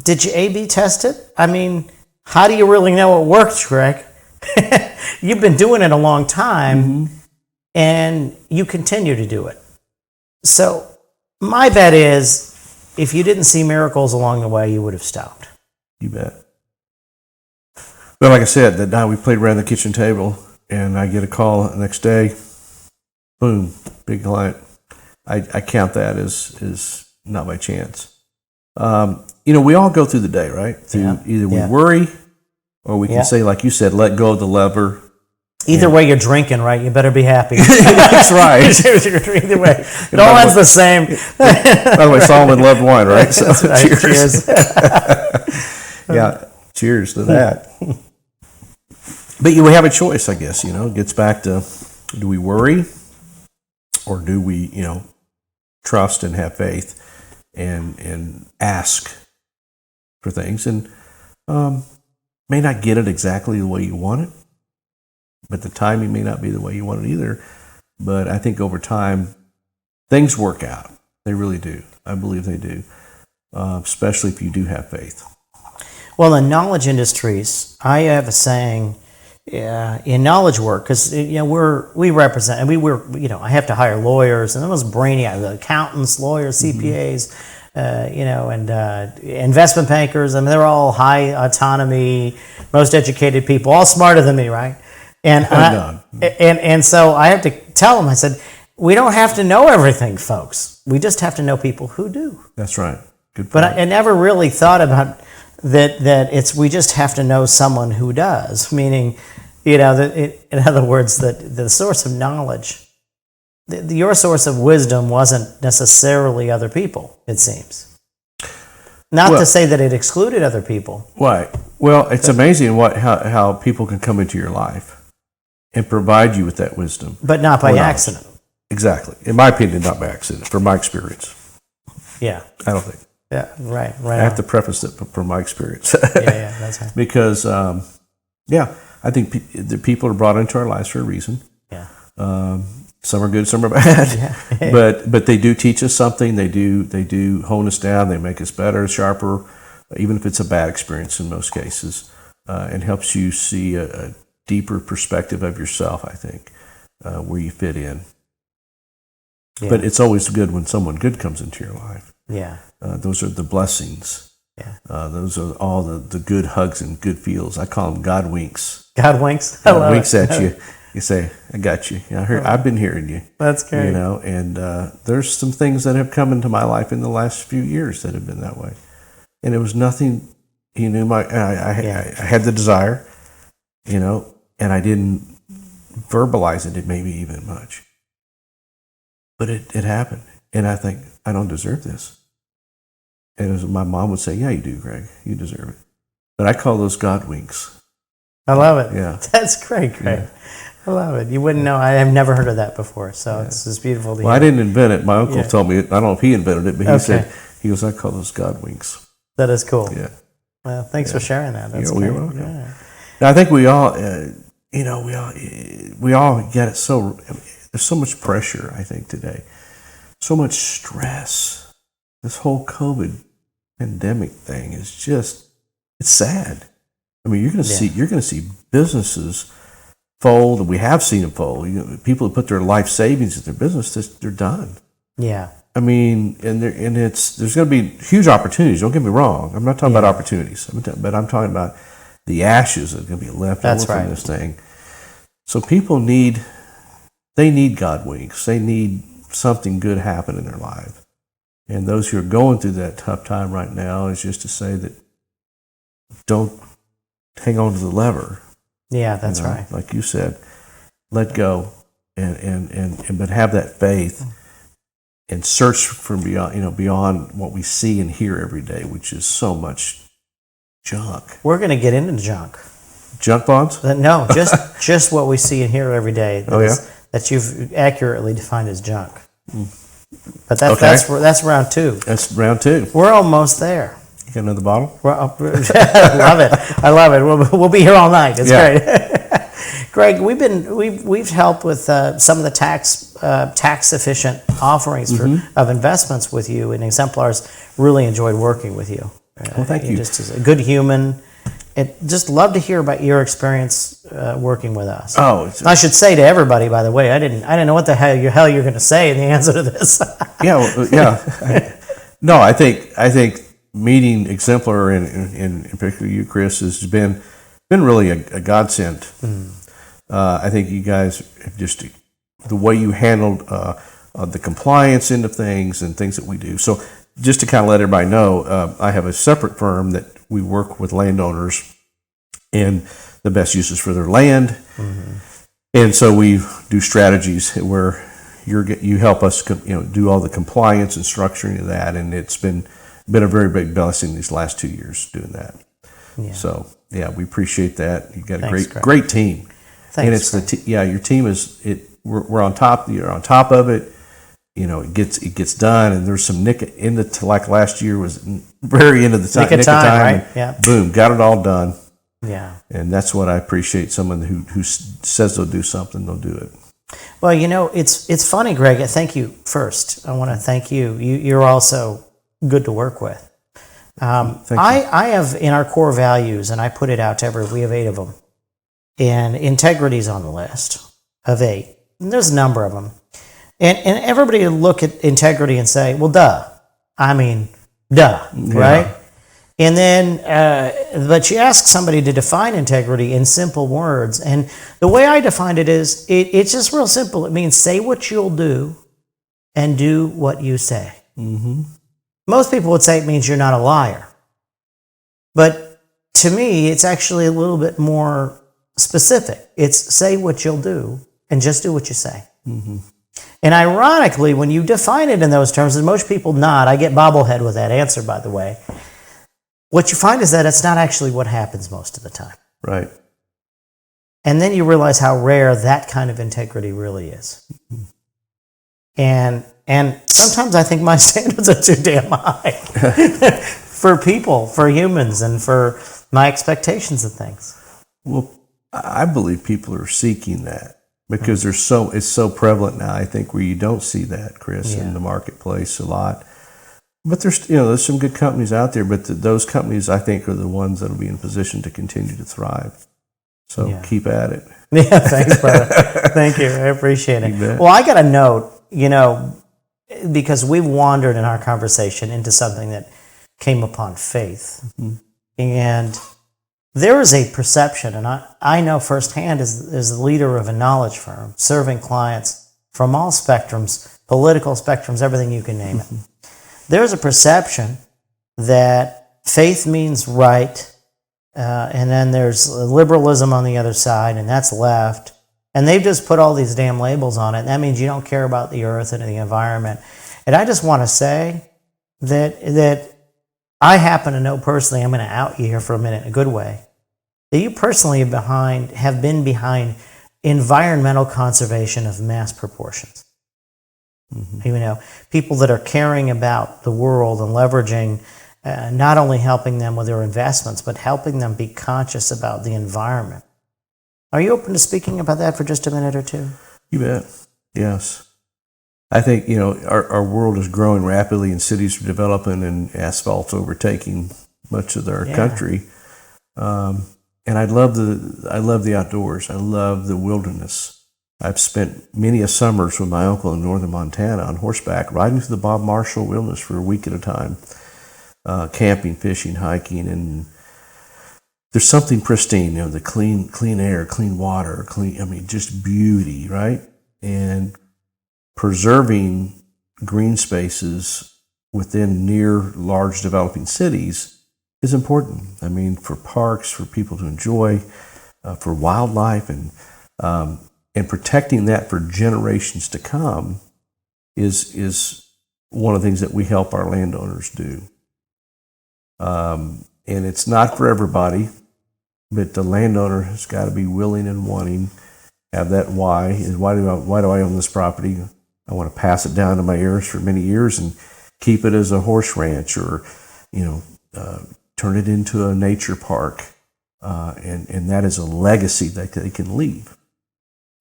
did you A/B test it? I mean, how do you really know it works, Greg? You've been doing it a long time, and you continue to do it. So, my bet is, if you didn't see miracles along the way, you would have stopped. You bet. But like I said, that night we played around the kitchen table, and I get a call the next day. Boom, big client. I count that as not by chance. We all go through the day, right? Either we worry, or we can say, like you said, let go of the lever. Either way, you're drinking, right? You better be happy. That's right. Either way, it all ends the same. By the way, Solomon loved wine, right? So, that's right. Cheers. Yeah. Cheers to that. But we have a choice, I guess. It gets back to, do we worry, or do we, trust and have faith and ask for things, and may not get it exactly the way you want it, but the timing may not be the way you want it either. But I think over time, things work out. They really do. I believe they do, especially if you do have faith. Well, in knowledge industries, I have a saying in knowledge work, because we represent, and I have to hire lawyers and the most brainiac, accountants, lawyers, CPAs, and investment bankers. I mean, they're all high autonomy, most educated people, all smarter than me, right? And and so I have to tell them, I said, we don't have to know everything, folks. We just have to know people who do. That's right. Good point. But I never really thought about that we just have to know someone who does, meaning, in other words, that the source of knowledge, your source of wisdom wasn't necessarily other people, it seems. Not to say that it excluded other people. Right. Well, it's amazing how people can come into your life and provide you with that wisdom. But not by accident. Exactly. In my opinion, not by accident, from my experience. Yeah. I don't think. Yeah, right. I have to preface it from my experience. Yeah, that's right. Because, I think the people are brought into our lives for a reason. Yeah. Some are good, some are bad. Yeah. but they do teach us something. They do hone us down. They make us better, sharper, even if it's a bad experience in most cases, and helps you see a deeper perspective of yourself, I think, where you fit in. Yeah. But it's always good when someone good comes into your life. Yeah. Those are the blessings. Yeah. Those are all the good hugs and good feels. I call them God winks. God winks? God winks at you. You say, I got you. I've been hearing you. That's great. And there's some things that have come into my life in the last few years that have been that way. And it was nothing, I had the desire, and I didn't verbalize it maybe even much. But it happened. And I think, I don't deserve this. And as my mom would say, yeah, you do, Greg. You deserve it. But I call those God winks. I love it. Yeah. That's great, Greg. Yeah. I love it. You wouldn't know. I have never heard of that before. So it's just beautiful to hear. Well, I didn't invent it. My uncle told me, I don't know if he invented it, but he goes, I call those God winks. That is cool. Yeah. Well, thanks for sharing that. That's great. You're welcome. Yeah. Now, I think we all, we all get it there's so much pressure, I think, today. So much stress. This whole COVID pandemic thing is just, it's sad. I mean, you're going to see businesses fold, and we have seen them fold. People who put their life savings in their business, they're done. Yeah. I mean, there's going to be huge opportunities. Don't get me wrong. I'm not talking about opportunities, but I'm talking about the ashes that are going to be left over from this thing. So people need God winks. They need something good happen in their life. And those who are going through that tough time right now is just to say that don't hang on to the lever. Yeah, that's right. Like you said, let go but have that faith and search for beyond what we see and hear every day, which is so much junk. We're going to get into junk. Junk bonds? No, just what we see and hear every day. That you've accurately defined as junk. But that's round two. That's round two. We're almost there. You got another bottle? I love it. We'll be here all night. It's great. Greg, we've helped with some of the tax efficient offerings of investments with you, and Exemplar's really enjoyed working with you. Well, thank you. Just as a good human. Just love to hear about your experience working with us. I should say to everybody, by the way, I didn't know what the hell you're going to say in the answer to this. No, I think meeting Exemplar and particularly you, Chris, has been really a godsend. I think you guys have just the way you handled the compliance end of things and things that we do. So just to kind of let everybody know, I have a separate firm that we work with landowners and the best uses for their land. And so we do strategies where you help us do all the compliance and structuring of that, and it's been a very big blessing these last 2 years doing that. Yeah. So yeah, we appreciate that. You got a Thanks, great team. Thanks, and it's your team is it. We're on top. You're on top of it. It gets done, and there's some nick in the like last year was very end of the time. Nick of time, right? Yeah. Boom, got it all done. Yeah. And that's what I appreciate. Someone who says they'll do something, they'll do it. Well, it's funny, Greg. Thank you first. I want to thank you. You're also good to work with. I have in our core values, and I put it out to everyone. We have 8 of them, and integrity's on the list of 8. And there's a number of them, and everybody look at integrity and say, "Well, duh." I mean, duh, right? And then, but you ask somebody to define integrity in simple words, and the way I define it is, it's just real simple. It means say what you'll do, and do what you say. Mm-hmm. Most people would say it means you're not a liar. But to me, it's actually a little bit more specific. It's say what you'll do and just do what you say. Mm-hmm. And ironically, when you define it in those terms, and most people nod, I get bobblehead with that answer, by the way, what you find is that it's not actually what happens most of the time. Right. And then you realize how rare that kind of integrity really is. Mm-hmm. And sometimes I think my standards are too damn high for people, for humans, and for my expectations of things. Well, I believe people are seeking that because it's so prevalent now. I think where you don't see that, Chris, in the marketplace a lot. But there's some good companies out there, but those companies I think are the ones that'll be in position to continue to thrive. So keep at it. Yeah, thanks, brother. Thank you. I appreciate it. Well, I got a note, because we've wandered in our conversation into something that came upon faith. Mm-hmm. And there is a perception, and I know firsthand as the leader of a knowledge firm, serving clients from all spectrums, political spectrums, everything you can name it. There's a perception that faith means right, and then there's liberalism on the other side, and that's left. And they've just put all these damn labels on it. And that means you don't care about the earth and the environment. And I just want to say that I happen to know personally, I'm going to out you here for a minute in a good way, that you personally have been behind environmental conservation of mass proportions. Mm-hmm. People that are caring about the world and leveraging, not only helping them with their investments, but helping them be conscious about the environment. Are you open to speaking about that for just a minute or two? You bet. Yes. I think, our world is growing rapidly and cities are developing and asphalt's overtaking much of our country. And I love the outdoors. I love the wilderness. I've spent many a summers with my uncle in northern Montana on horseback, riding through the Bob Marshall Wilderness for a week at a time, camping, fishing, hiking, and there's something pristine, the clean air, clean water, just beauty, right? And preserving green spaces within near large developing cities is important. For parks, for people to enjoy, for wildlife, and protecting that for generations to come is one of the things that we help our landowners do. And it's not for everybody, but the landowner has got to be willing and wanting, have that why. Is why do I own this property? I want to pass it down to my heirs for many years and keep it as a horse ranch, or turn it into a nature park, and that is a legacy that they can leave.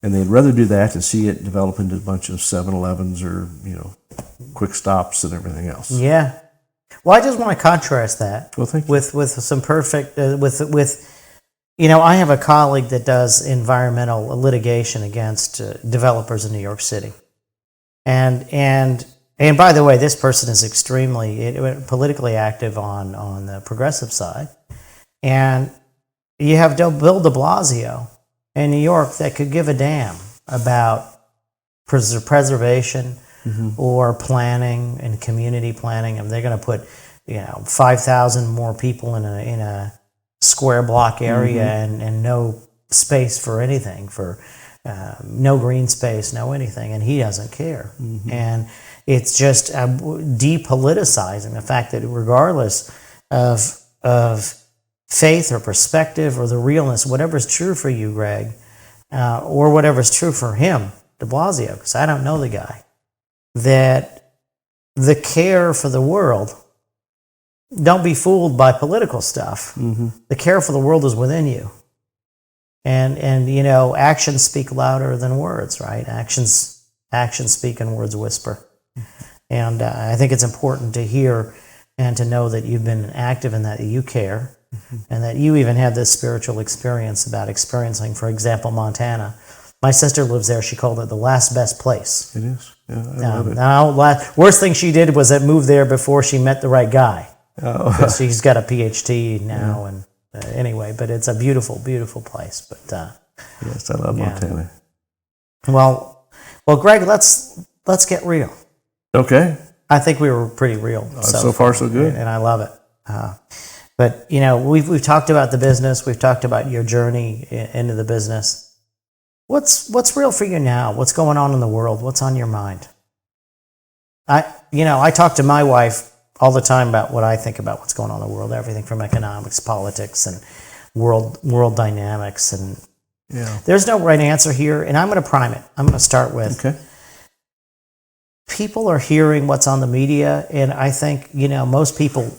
And they'd rather do that than see it develop into a bunch of 7-Elevens or quick stops and everything else. Yeah. Well, I just want to contrast that with some perfect I have a colleague that does environmental litigation against developers in New York City, and by the way, this person is extremely politically active on the progressive side, and you have Bill de Blasio in New York that could give a damn about preservation. Mm-hmm. Or planning and community planning, and they're going to put 5,000 more people in a square block area, mm-hmm. and no space for anything, for no green space, no anything, and he doesn't care. Mm-hmm. And it's just depoliticizing the fact that regardless of faith or perspective or the realness, whatever's true for you, Greg, or whatever's true for him, de Blasio, because I don't know the guy, that the care for the world, don't be fooled by political stuff. The care for the world is within you. And you know, actions speak louder than words, right? Actions speak and words whisper. And I think it's important to hear and to know that you've been active in that you care, and that you even had this spiritual experience about experiencing, for example, Montana. My sister lives there. She called it the last best place. It is. Yeah, I love it. Now, worst thing she did was that move there before she met the right guy. Oh. She's got a PhD now, and anyway, but it's a beautiful, beautiful place. But yes, I love Montana. Well, Greg, let's get real. Okay. I think we were pretty real. So far, so good. And I love it. But, you know, we've talked about the business. We've talked about your journey into the business. What's real for you now? What's going on in the world? What's on your mind? I talk to my wife all the time about what I think about what's going on in the world, everything from economics, politics, and world dynamics. And there's no right answer here, and I'm going to prime it. I'm going to start with people are hearing what's on the media, and I think, you know, most people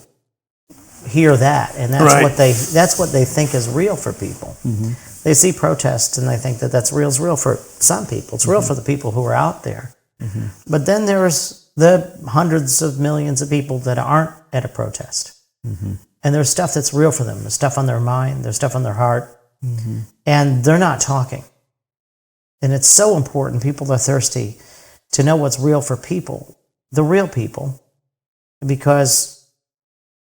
hear that, and that's what they think is real for people. They see protests and they think that that's real. It's real for some people. It's real for the people who are out there. But then there's the hundreds of millions of people that aren't at a protest. And there's stuff that's real for them. There's stuff on their mind. There's stuff on their heart. And they're not talking. And it's so important. People are thirsty to know what's real for people, the real people, because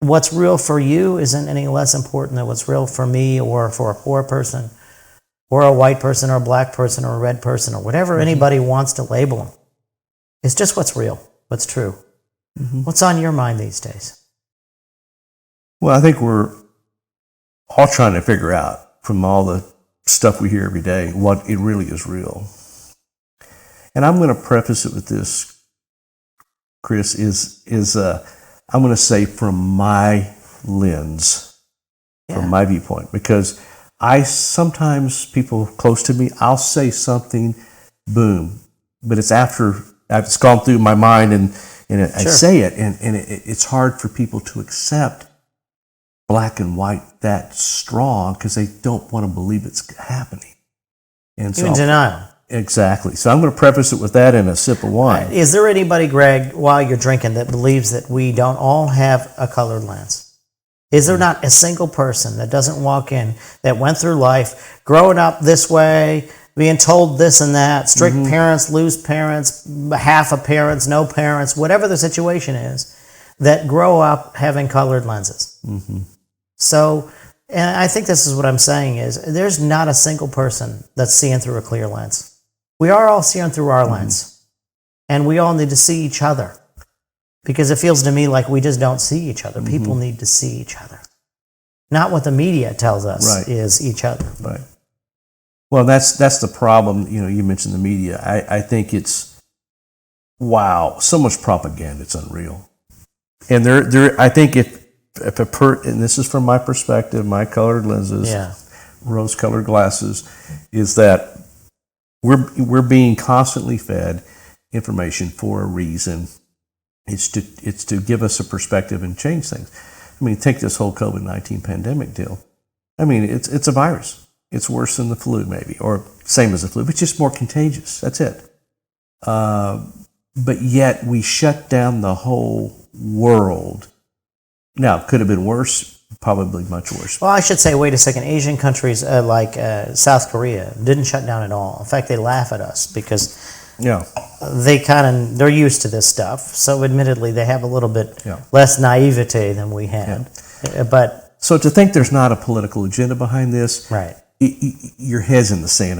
what's real for you isn't any less important than what's real for me or for a poor person or a white person or a black person or a red person or whatever anybody wants to label them. It's just what's real, what's true. What's on your mind these days? Well, I think we're all trying to figure out from all the stuff we hear every day what it really is real. And I'm going to preface it with this, Chris, I'm going to say from my lens, from my viewpoint, because sometimes people close to me, I'll say something, but it's after it's gone through my mind and I say it, and it's hard for people to accept black and white that strong because they don't want to believe it's happening. And so in denial. Exactly. So I'm going to preface it with that in a sip of wine. Is there anybody, Greg, while you're drinking, that believes that we don't all have a colored lens? Is there not a single person that doesn't walk in, that went through life, growing up this way, being told this and that, strict parents, loose parents, half of parents, no parents, whatever the situation is, that grow up having colored lenses? So, and I think this is what I'm saying is, there's not a single person that's seeing through a clear lens. We are all seeing through our lens, and we all need to see each other, because it feels to me like we just don't see each other. People need to see each other, not what the media tells us is each other. Right. Well, that's the problem. You know, you mentioned the media. I think it's so much propaganda. It's unreal. And I think if and this is from my perspective, my colored lenses, rose-colored glasses, is that we're being constantly fed information for a reason. It's to give us a perspective and change things. I mean, take this whole COVID-19 pandemic deal. I mean, it's a virus. It's worse than the flu, maybe, or same as the flu, but just more contagious. That's it. But yet we shut down the whole world. Now, could have been worse. Probably much worse. Well, I should say, wait a second. Asian countries like South Korea didn't shut down at all. In fact, they laugh at us because they're used to this stuff. So, admittedly, they have a little bit less naivete than we had. But so to think there's not a political agenda behind this, your head's in the sand.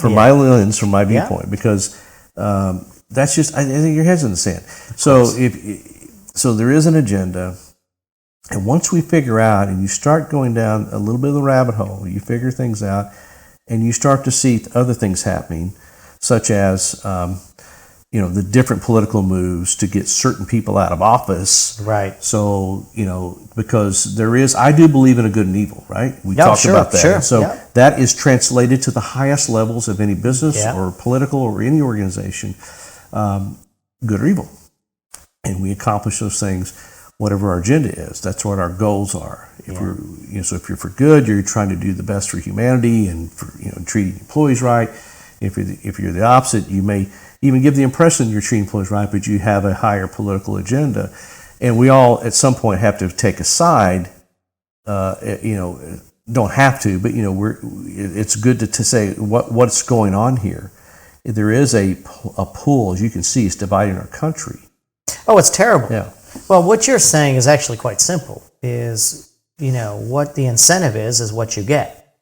From my lens, from my viewpoint, because that's just I think your head's in the sand. So there is an agenda. And once we figure out, and you start going down a little bit of the rabbit hole, you figure things out, and you start to see other things happening, such as, the different political moves to get certain people out of office. Right. So, because I do believe in a good and evil, right? We talked about that. Sure. And so that is translated to the highest levels of any business or political or any organization, good or evil. And we accomplish those things, whatever our agenda is. That's what our goals are. So if you're for good, you're trying to do the best for humanity and for, treating employees right. If you're the opposite, you may even give the impression you're treating employees right, but you have a higher political agenda. And we all, at some point, have to take a side. Don't have to, but it's good to say what's going on here. There is a pool, as you can see, it's dividing our country. Oh, it's terrible. Yeah. Well, what you're saying is actually quite simple. What the incentive is what you get.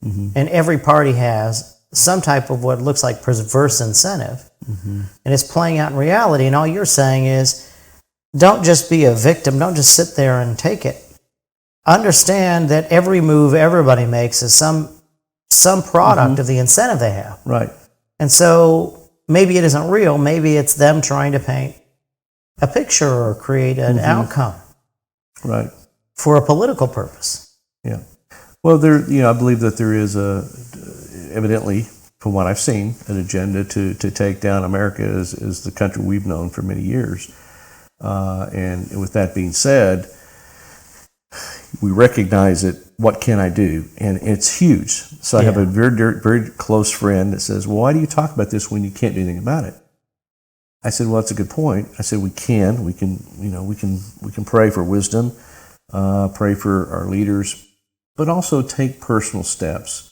Mm-hmm. And every party has some type of what looks like perverse incentive. Mm-hmm. And it's playing out in reality. And all you're saying is, don't just be a victim. Don't just sit there and take it. Understand that every move everybody makes is some product of the incentive they have. Right. And so maybe it isn't real. Maybe it's them trying to paint a picture or create an outcome. Right. For a political purpose. Yeah. Well, I believe that there is evidently, from what I've seen, an agenda to take down America as the country we've known for many years. And with that being said, we recognize that what can I do? And it's huge. So I have a very, very close friend that says, well, why do you talk about this when you can't do anything about it? I said, well, that's a good point. I said, we can pray for wisdom, pray for our leaders, but also take personal steps.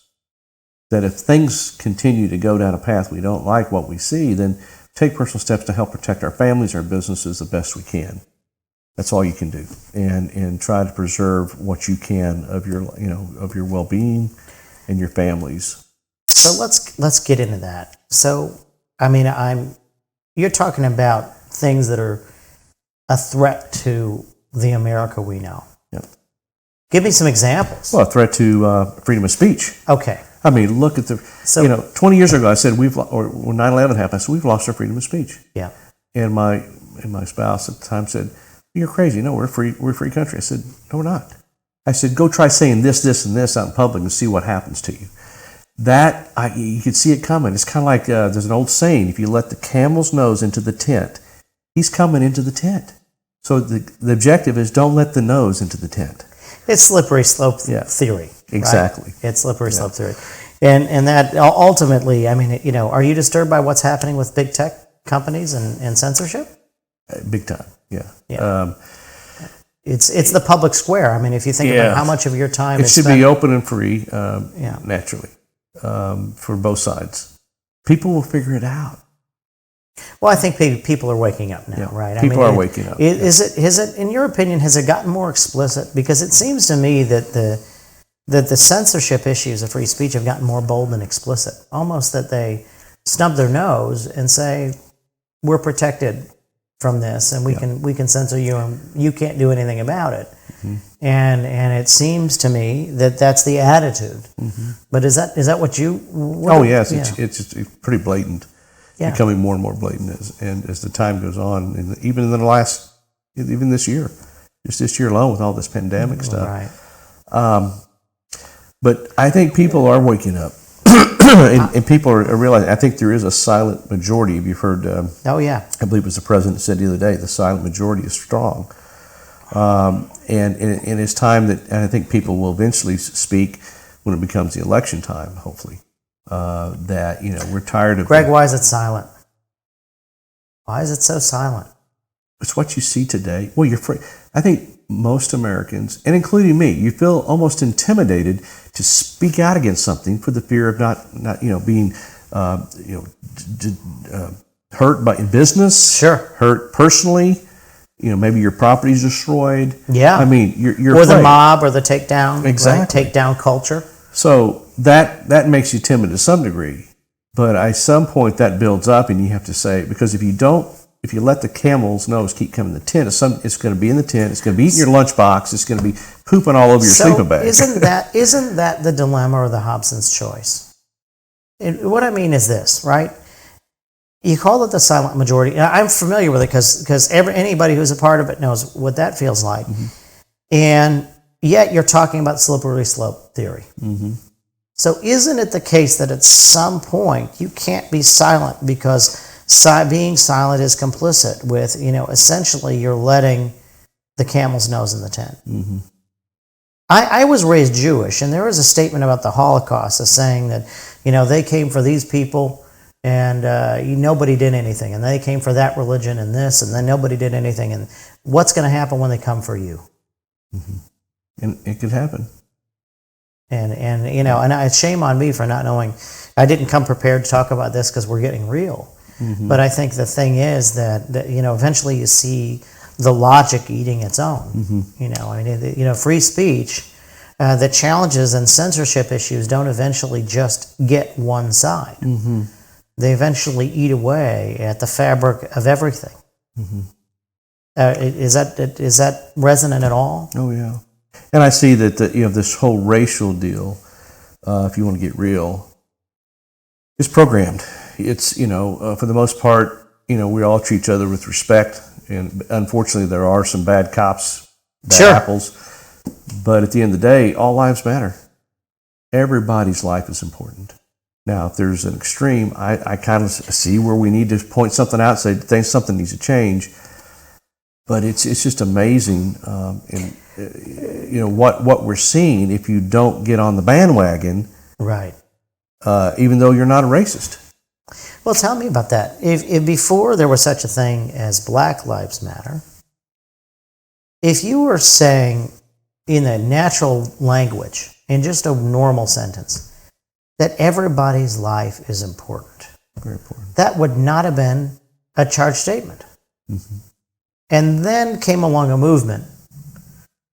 That if things continue to go down a path we don't like what we see, then take personal steps to help protect our families, our businesses the best we can. That's all you can do, and try to preserve what you can of your well-being and your families. So let's get into that. So you're talking about things that are a threat to the America we know. Yep. Give me some examples. Well, a threat to freedom of speech. Okay. Look at 20 years ago, I said when 9/11 happened, I said, we've lost our freedom of speech. Yeah. And my spouse at the time said, you're crazy. No, we're a free country. I said, no, we're not. I said, go try saying this, and this out in public and see what happens to you. You could see it coming. It's kind of like there's an old saying, if you let the camel's nose into the tent, he's coming into the tent. So the objective is don't let the nose into the tent. It's slippery slope theory. Exactly. Right? It's slippery slope theory. And that ultimately, are you disturbed by what's happening with big tech companies and censorship? Big time, yeah. It's the public square. If you think about how much of your time it should be open and free, naturally, for both sides. People will figure it out. Well, I think people are waking up now, right? People are waking up. Is it, in your opinion, has it gotten more explicit? Because it seems to me that the censorship issues of free speech have gotten more bold and explicit. Almost that they snub their nose and say, we're protected from this, and we can censor you, and you can't do anything about it. Mm-hmm. And it seems to me that that's the attitude. Mm-hmm. But is that what you? Yes, it's pretty blatant. Yeah. Becoming more and more blatant as the time goes on, and even this year, just this year alone with all this pandemic stuff. Right. But I think people are waking up, and people are realizing. I think there is a silent majority. Have you heard? Oh yeah. I believe it was the president said the other day, the silent majority is strong, and it's time that I think people will eventually speak when it becomes the election time. Hopefully. That we're tired of. Greg, why is it silent? Why is it so silent? It's what you see today. Well, you're free. I think most Americans, and including me, you feel almost intimidated to speak out against something for the fear of not being hurt in business. Sure. Hurt personally. Maybe your property's destroyed. Yeah. You're or afraid. The mob or the takedown. Exactly. Right? Takedown culture. So that makes you timid to some degree, but at some point that builds up, and you have to say, because if you let the camel's nose keep coming in the tent, it's going to be in the tent, it's going to be eating your lunchbox, it's going to be pooping all over your sleeping bag. Isn't that the dilemma or the Hobson's choice? What I mean is this, right? You call it the silent majority. I'm familiar with it because anybody who's a part of it knows what that feels like. Mm-hmm. And yet you're talking about slippery slope theory. Mm-hmm. So isn't it the case that at some point you can't be silent because being silent is complicit with, essentially you're letting the camel's nose in the tent? Mm-hmm. I was raised Jewish, and there was a statement about the Holocaust as saying that, they came for these people and nobody did anything, and they came for that religion and this, and then nobody did anything, and what's going to happen when they come for you? Mm-hmm. And it could happen. And shame on me for not knowing. I didn't come prepared to talk about this because we're getting real. Mm-hmm. But I think the thing is that eventually you see the logic eating its own. Mm-hmm. Free speech, the challenges and censorship issues don't eventually just get one side. Mm-hmm. They eventually eat away at the fabric of everything. Mm-hmm. Is that resonant at all? Oh yeah. And I see that this whole racial deal, if you want to get real, is programmed. It's for the most part, we all treat each other with respect, and unfortunately there are some bad cops, bad apples. But at the end of the day, all lives matter. Everybody's life is important. Now, if there's an extreme, I kind of see where we need to point something out, say something needs to change. But it's just amazing, what we're seeing if you don't get on the bandwagon, right? Even though you're not a racist. Well, tell me about that. If before there was such a thing as Black Lives Matter, if you were saying in a natural language, in just a normal sentence, that everybody's life is important, very important, that would not have been a charged statement. Mm-hmm. And then came along a movement,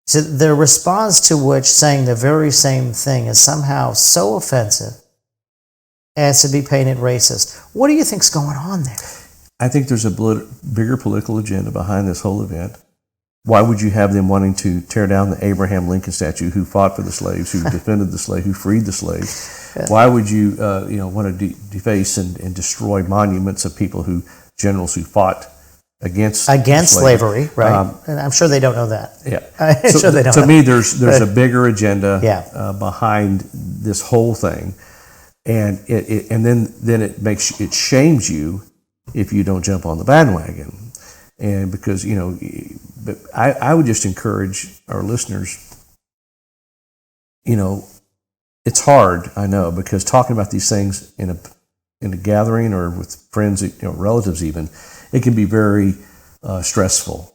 so the response to which saying the very same thing is somehow so offensive as to be painted racist. What do you think's going on there? I think there's a bigger political agenda behind this whole event. Why would you have them wanting to tear down the Abraham Lincoln statue, who fought for the slaves, who defended the slave, who freed the slaves? Why would you want to deface and destroy monuments of generals who fought against slavery, right? And I'm sure they don't know that. Yeah. I'm sure they don't. To me, there's a bigger agenda behind this whole thing, and then it shames you if you don't jump on the bandwagon, and because but I would just encourage our listeners. It's hard, I know, because talking about these things in a gathering or with friends, relatives even, it can be very stressful.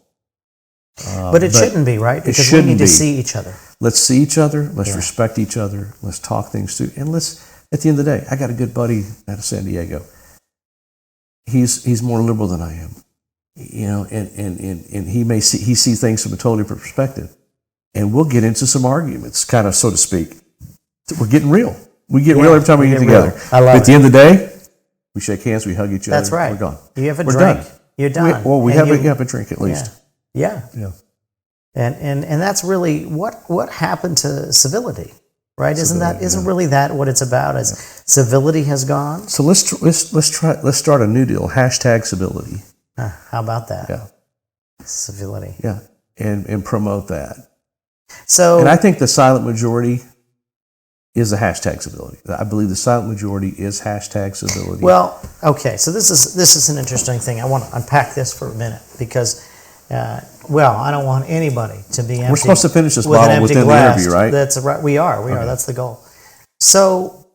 But it shouldn't be, right? Because we need to see each other. Let's see each other. Let's respect each other. Let's talk things through. And at the end of the day, I got a good buddy out of San Diego. He's more liberal than I am, and he sees things from a totally different perspective. And we'll get into some arguments, kind of, so to speak. We're getting real. We get real every time we get together. I love it. At the end of the day, we shake hands, we hug each other. That's right. We're gone. You have a drink. Done. You're done. We have a drink at least. Yeah. And that's really what happened to civility, right? Isn't really that what it's about? As civility has gone. So let's start a new deal. #civility. How about that? Yeah. Civility. Yeah, and promote that. So, and I think the silent majority is the #civility. I believe the silent majority is #civility. Well, okay. So this is an interesting thing. I want to unpack this for a minute because, I don't want anybody to be empty. We're supposed to finish this bottle within the interview, right? That's right. We are. That's the goal. So,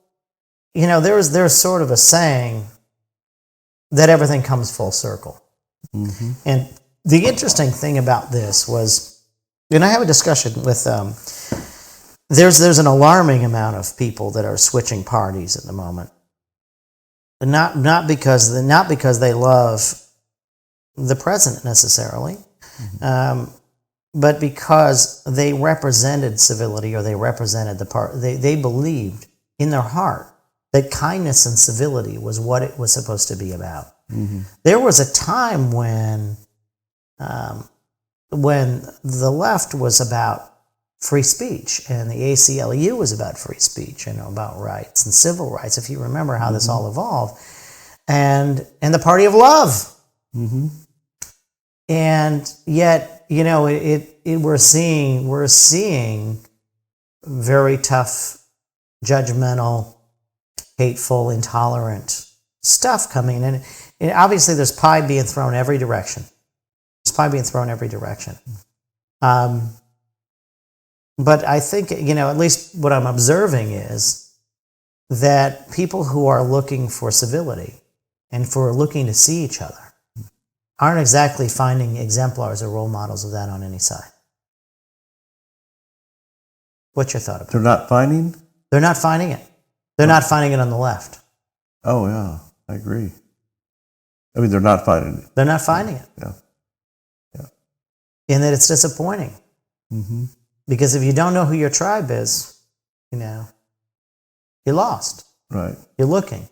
there's sort of a saying that everything comes full circle. Mm-hmm. And the interesting thing about this was, and I have a discussion with. There's an alarming amount of people that are switching parties at the moment. Not because they love the president necessarily, mm-hmm. But because they represented civility or they represented the part. They believed in their heart that kindness and civility was what it was supposed to be about. Mm-hmm. There was a time when the left was about free speech, and the ACLU was about free speech, about rights and civil rights, if you remember how this all evolved. and the party of love. Mm-hmm. And yet, we're seeing very tough, judgmental, hateful, intolerant stuff coming in. And obviously, there's pie being thrown every direction. But I think, at least what I'm observing is that people who are looking for civility and for looking to see each other aren't exactly finding exemplars or role models of that on any side. What's your thought about it? They're not finding? They're not finding it. They're not finding it on the left. Oh, yeah, I agree. I mean, they're not finding it. They're not finding it. Yeah. And that it's disappointing. Mm-hmm. Because if you don't know who your tribe is, you're lost. Right. You're looking.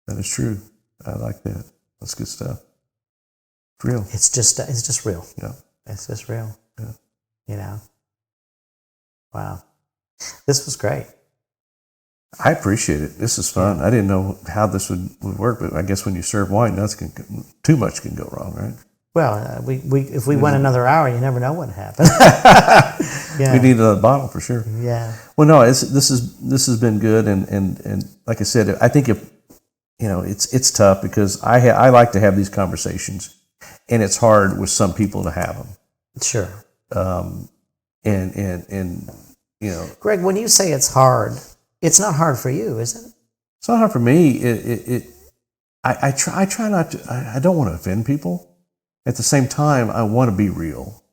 That is true. I like that. That's good stuff. It's real. It's just real. Yeah. It's just real. Yeah. Wow. This was great. I appreciate it. This is fun. I didn't know how this would work, but I guess when you serve wine, too much can go wrong, right? Well, if we went another hour, you never know what happened. We need another bottle for sure. Yeah. Well, no, this has been good, and like I said, I think if it's tough because I like to have these conversations, and it's hard with some people to have them. Sure. And Greg, when you say it's hard, it's not hard for you, is it? It's not hard for me. I try not to. I don't want to offend people. At the same time, I want to be real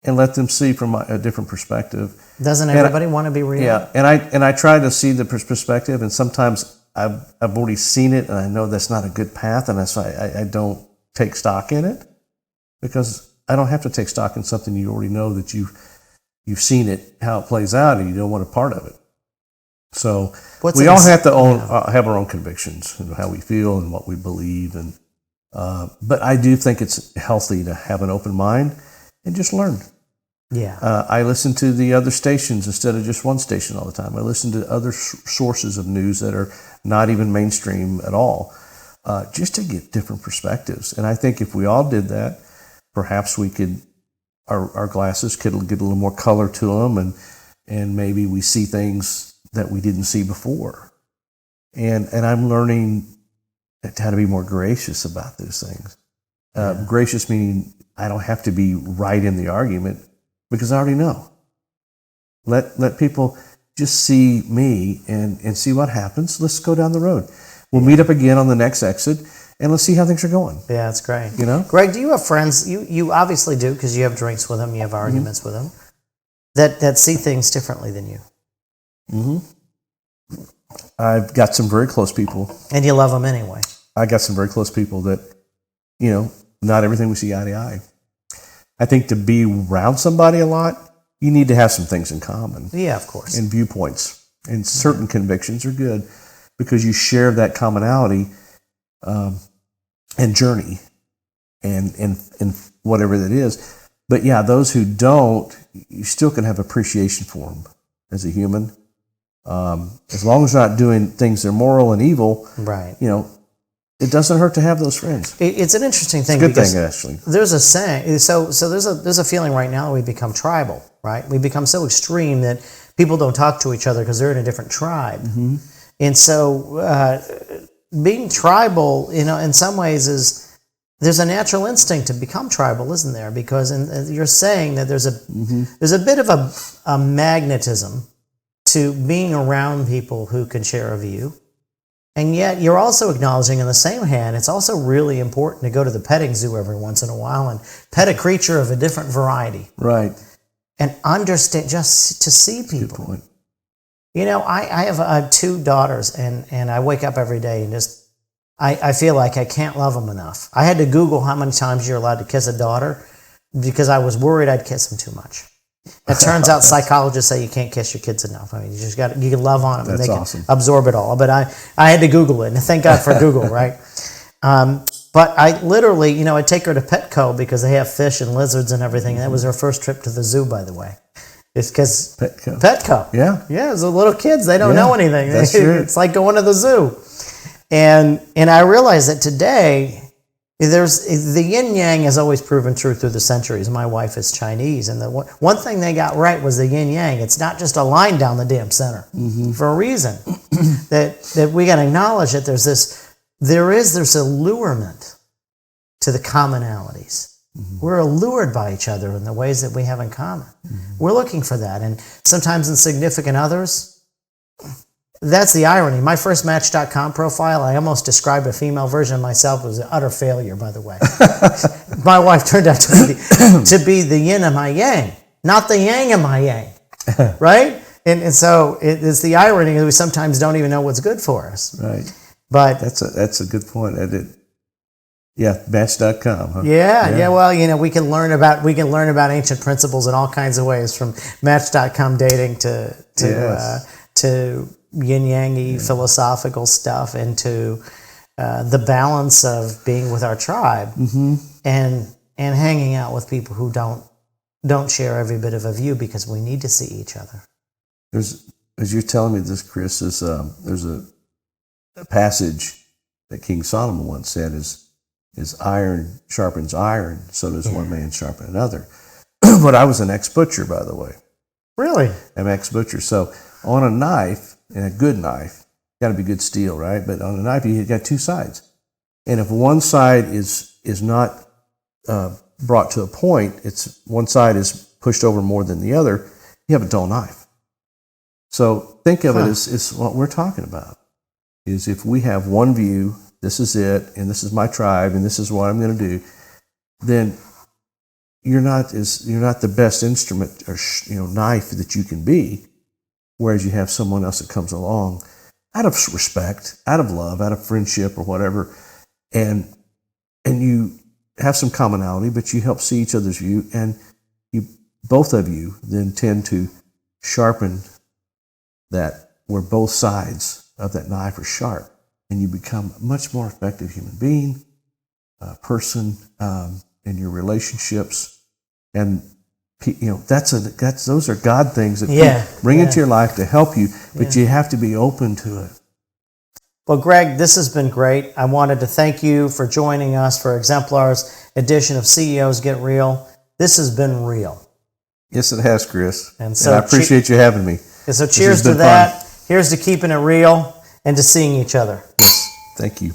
and let them see from a different perspective. Doesn't everybody want to be real? Yeah, and I try to see the perspective, and sometimes I've already seen it, and I know that's not a good path, and that's why I don't take stock in it, because I don't have to take stock in something you already know that you've seen it, how it plays out, and you don't want a part of it. So we all have to have our own convictions and how we feel and what we believe, and but I do think it's healthy to have an open mind and just learn. Yeah. I listen to the other stations instead of just one station all the time. I listen to other sources of news that are not even mainstream at all, just to get different perspectives. And I think if we all did that, perhaps we could, our glasses could get a little more color to them, and maybe we see things that we didn't see before. And I'm learning how to be more gracious about those things. Gracious meaning I don't have to be right in the argument, because I already know. Let people just see me and see what happens. Let's go down the road. We'll meet up again on the next exit, and let's see how things are going. Yeah, that's great. Greg, do you have friends? You obviously do, because you have drinks with them, you have arguments with them, that see things differently than you. Mm-hmm. I've got some very close people. And you love them anyway. I got some very close people that, not everything we see eye to eye. I think to be around somebody a lot, you need to have some things in common. Yeah, of course. And viewpoints. And certain convictions are good because you share that commonality and journey and whatever that is. But yeah, those who don't, you still can have appreciation for them as a human. As long as they're not doing things that are moral and evil, right? It doesn't hurt to have those friends. It's an interesting thing. It's a good thing, actually. There's a saying. So there's a feeling right now that we become tribal, right? We become so extreme that people don't talk to each other because they're in a different tribe. Mm-hmm. And so being tribal, in some ways there's a natural instinct to become tribal, isn't there? Because you're saying that there's a bit of a magnetism to being around people who can share a view. And yet you're also acknowledging, in the same hand, it's also really important to go to the petting zoo every once in a while and pet a creature of a different variety. Right. And understand, just to see people. Good point. I have 2 daughters, and I wake up every day and just, I feel like I can't love them enough. I had to Google how many times you're allowed to kiss a daughter because I was worried I'd kiss them too much. It turns out psychologists say you can't kiss your kids enough. I mean, you can love on them and they can absorb it all. But I had to Google it, and thank God for Google, right? But I literally, I take her to Petco because they have fish and lizards and everything. That was her first trip to the zoo, by the way. It's because Petco. Yeah. Yeah, as little kids, they don't know anything. That's true. It's like going to the zoo. And I realize that today, the yin yang has always proven true through the centuries. My wife is Chinese, and the one thing they got right was the yin yang. It's not just a line down the damn center for a reason. that we got to acknowledge that there's this allurement to the commonalities. We're allured by each other in the ways that we have in common. We're looking for that, and sometimes in significant others. That's the irony. My first Match.com profile, I almost described a female version of myself as an utter failure, by the way. My wife turned out to be the yin of my yang, not the yang of my yang, right? And so it's the irony that we sometimes don't even know what's good for us. Right. But that's a good point. Yeah, Match.com. Huh? Yeah. Well, we can learn about ancient principles in all kinds of ways, from Match.com dating to yin-yang-y philosophical stuff, into the balance of being with our tribe and hanging out with people who don't share every bit of a view, because we need to see each other. As you're telling me this, Chris, there's a passage that King Solomon once said is iron sharpens iron, so does one man sharpen another. But I was an ex-butcher, by the way. Really? I'm an ex-butcher. So on a knife, and a good knife, got to be good steel, right? But on a knife, you got two sides. And if one side is not brought to a point, one side is pushed over more than the other, you have a dull knife. So think of it as what we're talking about, is if we have one view, this is it, and this is my tribe, and this is what I'm going to do, then you're not the best instrument or knife that you can be. Whereas you have someone else that comes along out of respect, out of love, out of friendship or whatever, and you have some commonality, but you help see each other's view, and both of you then tend to sharpen that, where both sides of that knife are sharp, and you become a much more effective human being, person in your relationships, and those are God things that you bring into your life to help you, but you have to be open to it. Well, Greg, this has been great. I wanted to thank you for joining us for Exemplar's edition of CEOs Get Real. This has been real. Yes, it has, Chris. And so I appreciate you having me. And so cheers to that. Fun. Here's to keeping it real and to seeing each other. Thank you.